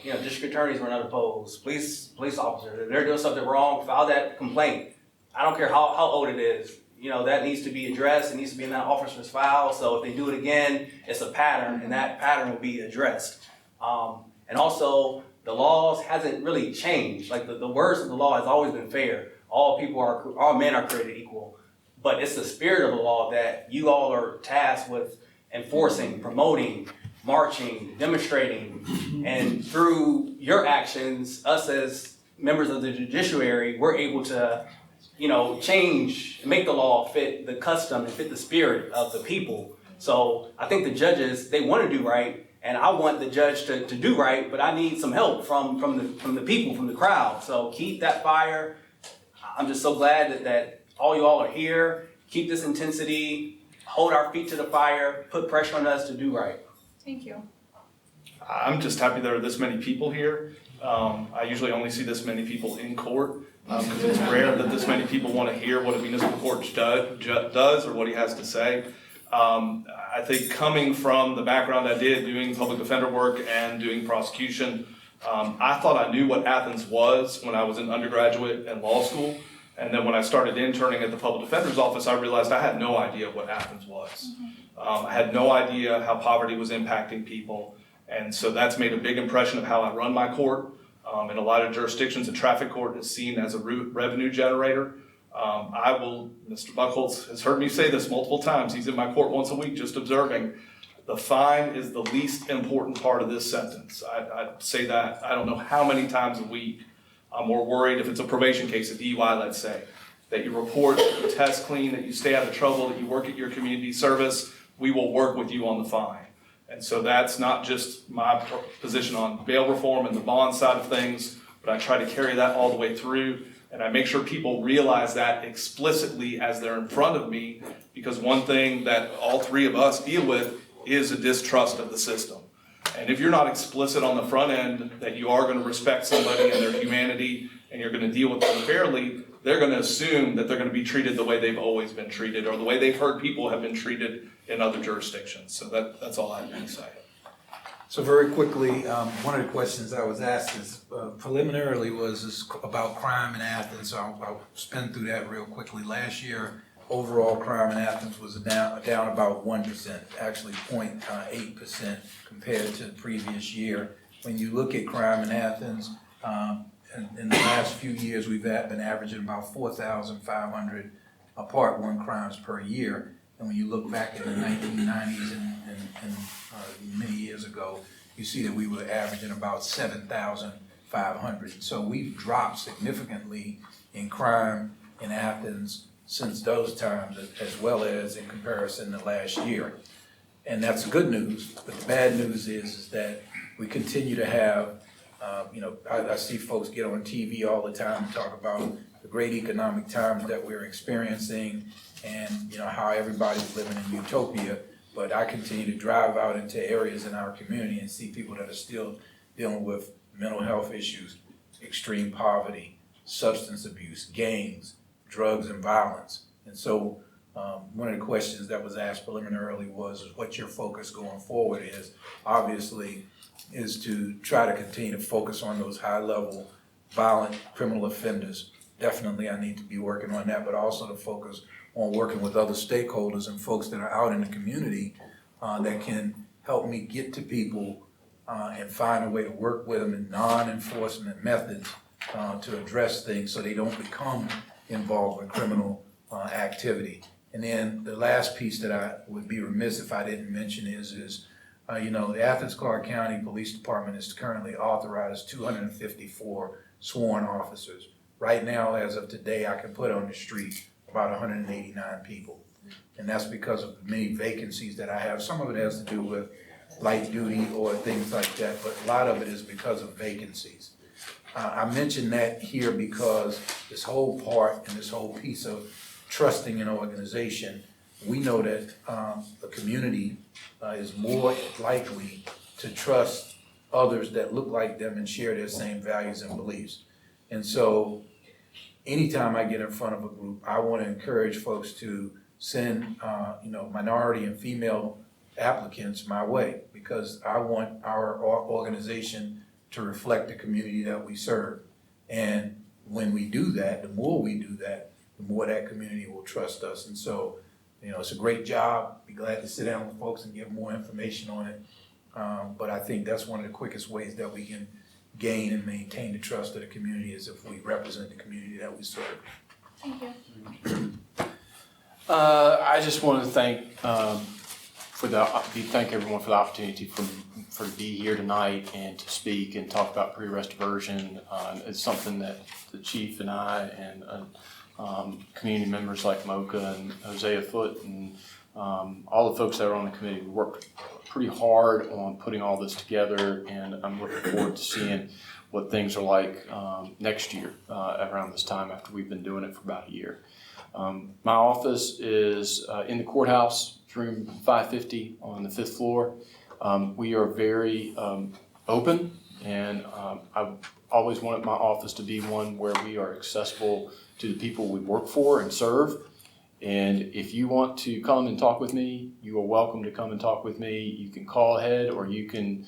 district attorneys run unopposed. Police officers, if they're doing something wrong, file that complaint. I don't care how old it is. That needs to be addressed. It needs to be in that officer's file. So if they do it again, it's a pattern, and that pattern will be addressed. And also, the laws hasn't really changed. Like the words of the law has always been fair. All men are created equal. But it's the spirit of the law that you all are tasked with enforcing, promoting, marching, demonstrating, and through your actions, us as members of the judiciary, we're able to change, make the law fit the custom and fit the spirit of the people. So I think the judges, they want to do right, and I want the judge to do right, but I need some help from the people, from the crowd. So keep that fire. I'm just so glad that all you all are here. Keep this intensity, hold our feet to the fire, put pressure on us to do right. Thank you. I'm just happy there are this many people here. I usually only see this many people in court because it's rare that this many people want to hear what a municipal court does or what he has to say. I think coming from the background I did doing public defender work and doing prosecution, I thought I knew what Athens was when I was in undergraduate and law school. And then when I started interning at the public defender's office, I realized I had no idea what Athens was. I had no idea how poverty was impacting people. And so that's made a big impression of how I run my court. In a lot of jurisdictions, a traffic court is seen as a revenue generator. Mr. Buchholz has heard me say this multiple times. He's in my court once a week just observing. The fine is the least important part of this sentence. I say that I don't know how many times a week. I'm more worried if it's a probation case, a DUI, let's say, that you report, that you test clean, that you stay out of trouble, that you work at your community service. We will work with you on the fine. And so that's not just my position on bail reform and the bond side of things, but I try to carry that all the way through. And I make sure people realize that explicitly as they're in front of me, because one thing that all three of us deal with is a distrust of the system. And if you're not explicit on the front end that you are going to respect somebody and their humanity and you're going to deal with them fairly, they're going to assume that they're going to be treated the way they've always been treated or the way they've heard people have been treated in other jurisdictions. So that's all I have to say. So very quickly, one of the questions I was asked is preliminarily was about crime in Athens. So I'll spin through that real quickly. Last year, overall crime in Athens was down about 1%, actually 0.8% compared to the previous year. When you look at crime in Athens, in the last few years, we've been averaging about 4,500 Part 1 crimes per year. And when you look back in the 1990s and many years ago, you see that we were averaging about 7,500. So we've dropped significantly in crime in Athens since those times, as well as in comparison to last year. And that's good news, but the bad news is that we continue to have, I see folks get on TV all the time and talk about the great economic times that we're experiencing and how everybody's living in utopia. But I continue to drive out into areas in our community and see people that are still dealing with mental health issues, extreme poverty, substance abuse, gangs, drugs, and violence. And so one of the questions that was asked preliminarily was what your focus going forward is. Obviously, is to try to continue to focus on those high-level violent criminal offenders. Definitely I need to be working on that, but also to focus on working with other stakeholders and folks that are out in the community that can help me get to people and find a way to work with them in non-enforcement methods to address things so they don't become involved in criminal activity. And then the last piece that I would be remiss if I didn't mention is the Athens-Clarke County Police Department is currently authorized 254 sworn officers. Right now, as of today, I can put on the street about 189 people. And that's because of the many vacancies that I have. Some of it has to do with light duty or things like that, but a lot of it is because of vacancies. I mention that here because this whole part and this whole piece of trusting an organization, we know that the community is more likely to trust others that look like them and share their same values and beliefs. And so anytime I get in front of a group, I want to encourage folks to send minority and female applicants my way, because I want our organization to reflect the community that we serve. And when we do that, the more we do that, the more that community will trust us. And so, it's a great job. Be glad to sit down with folks and give more information on it. But I think that's one of the quickest ways that we can gain and maintain the trust of the community is if we represent the community that we serve. Thank you. I just want to thank everyone for the opportunity for to be here tonight and to speak and talk about pre-arrest diversion. It's something that the chief and I and community members like Mocha and Hosea Foote and all the folks that are on the committee worked pretty hard on putting all this together, and I'm looking forward to seeing what things are like next year around this time after we've been doing it for about a year. My office is in the courthouse, room 550 on the 5th floor. We are very open, and I've always wanted my office to be one where we are accessible to the people we work for and serve. And if you want to come and talk with me, you are welcome to come and talk with me. You can call ahead or you can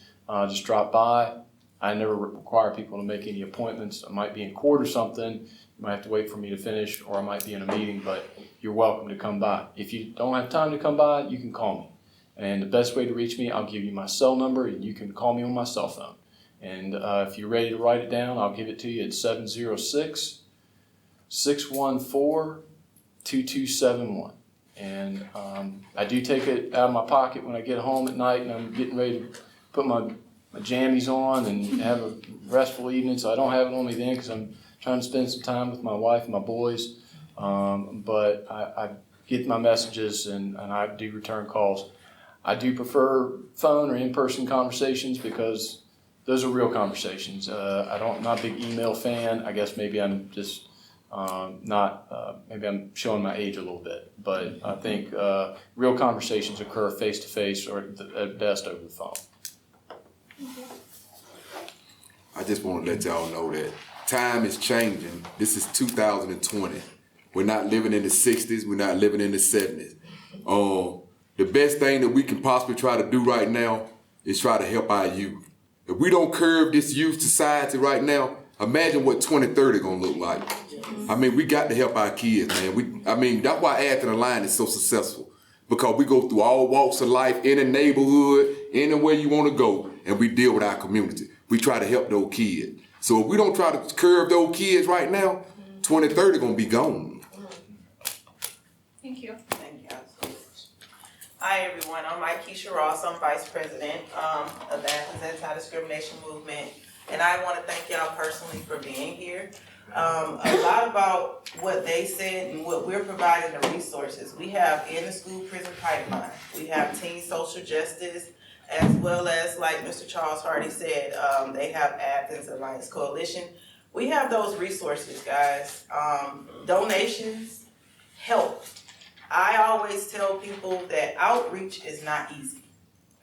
just drop by. I never require people to make any appointments. I might be in court or something. You might have to wait for me to finish, or I might be in a meeting, but you're welcome to come by. If you don't have time to come by, you can call me. And the best way to reach me, I'll give you my cell number and you can call me on my cell phone. And if you're ready to write it down, I'll give it to you at 706-614-2271. And I do take it out of my pocket when I get home at night and I'm getting ready to put my jammies on and have a restful evening, so I don't have it on me then because I'm trying to spend some time with my wife and my boys. But I get my messages and I do return calls. I do prefer phone or in-person conversations because those are real conversations. I'm not a big email fan. I guess maybe I'm just maybe I'm showing my age a little bit. But I think real conversations occur face-to-face or at best over the phone. I just want to let y'all know that time is changing. This is 2020. We're not living in the 60s. We're not living in the 70s. The best thing that we can possibly try to do right now is try to help our youth. If we don't curb this youth society right now, imagine what 2030 gonna look like. I mean, we got to help our kids, man. That's why Athens Alliance is so successful, because we go through all walks of life, in a neighborhood, anywhere you want to go, and we deal with our community. We try to help those kids. So if we don't try to curb those kids right now, 2030 gonna be gone. Thank you. Thank you. Hi, everyone. I'm Keisha Ross. I'm Vice President of the Athens Anti-Discrimination Movement. And I want to thank y'all personally for being here. A lot about what they said and what we're providing the resources. We have in the school prison pipeline. We have teen social justice, as well as, like Mr. Charles Hardy said, they have Athens Alliance Coalition. We have those resources, guys. Donations help. I always tell people that outreach is not easy.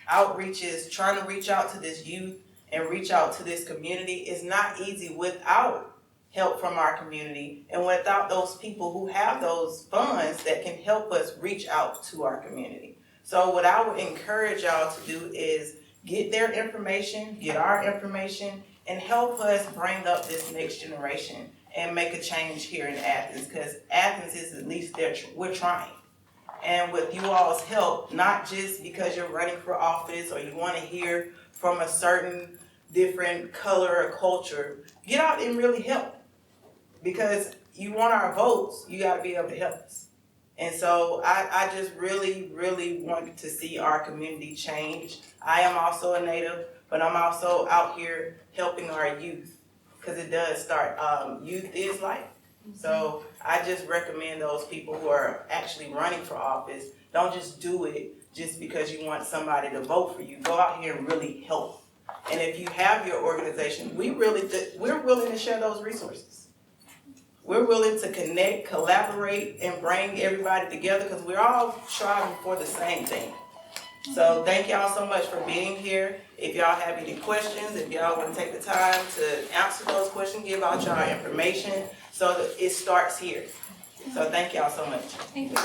Outreach is trying to reach out to this youth and reach out to this community is not easy without help from our community and without those people who have those funds that can help us reach out to our community. So what I would encourage y'all to do is get their information, get our information, and help us bring up this next generation and make a change here in Athens, because Athens is at least there, we're trying. And with you all's help, not just because you're running for office or you want to hear from a certain different color or culture, get out and really help. Because you want our votes, you gotta be able to help us. And so I just really, really want to see our community change. I am also a native, but I'm also out here helping our youth, because it does start, youth is life. So I just recommend those people who are actually running for office, don't just do it just because you want somebody to vote for you. Go out here and really help. And if you have your organization, we're willing to share those resources. We're willing to connect, collaborate, and bring everybody together because we're all striving for the same thing. So thank y'all so much for being here. If y'all have any questions, if y'all want to take the time to answer those questions, give out y'all information so that it starts here. So thank y'all so much. Thank you.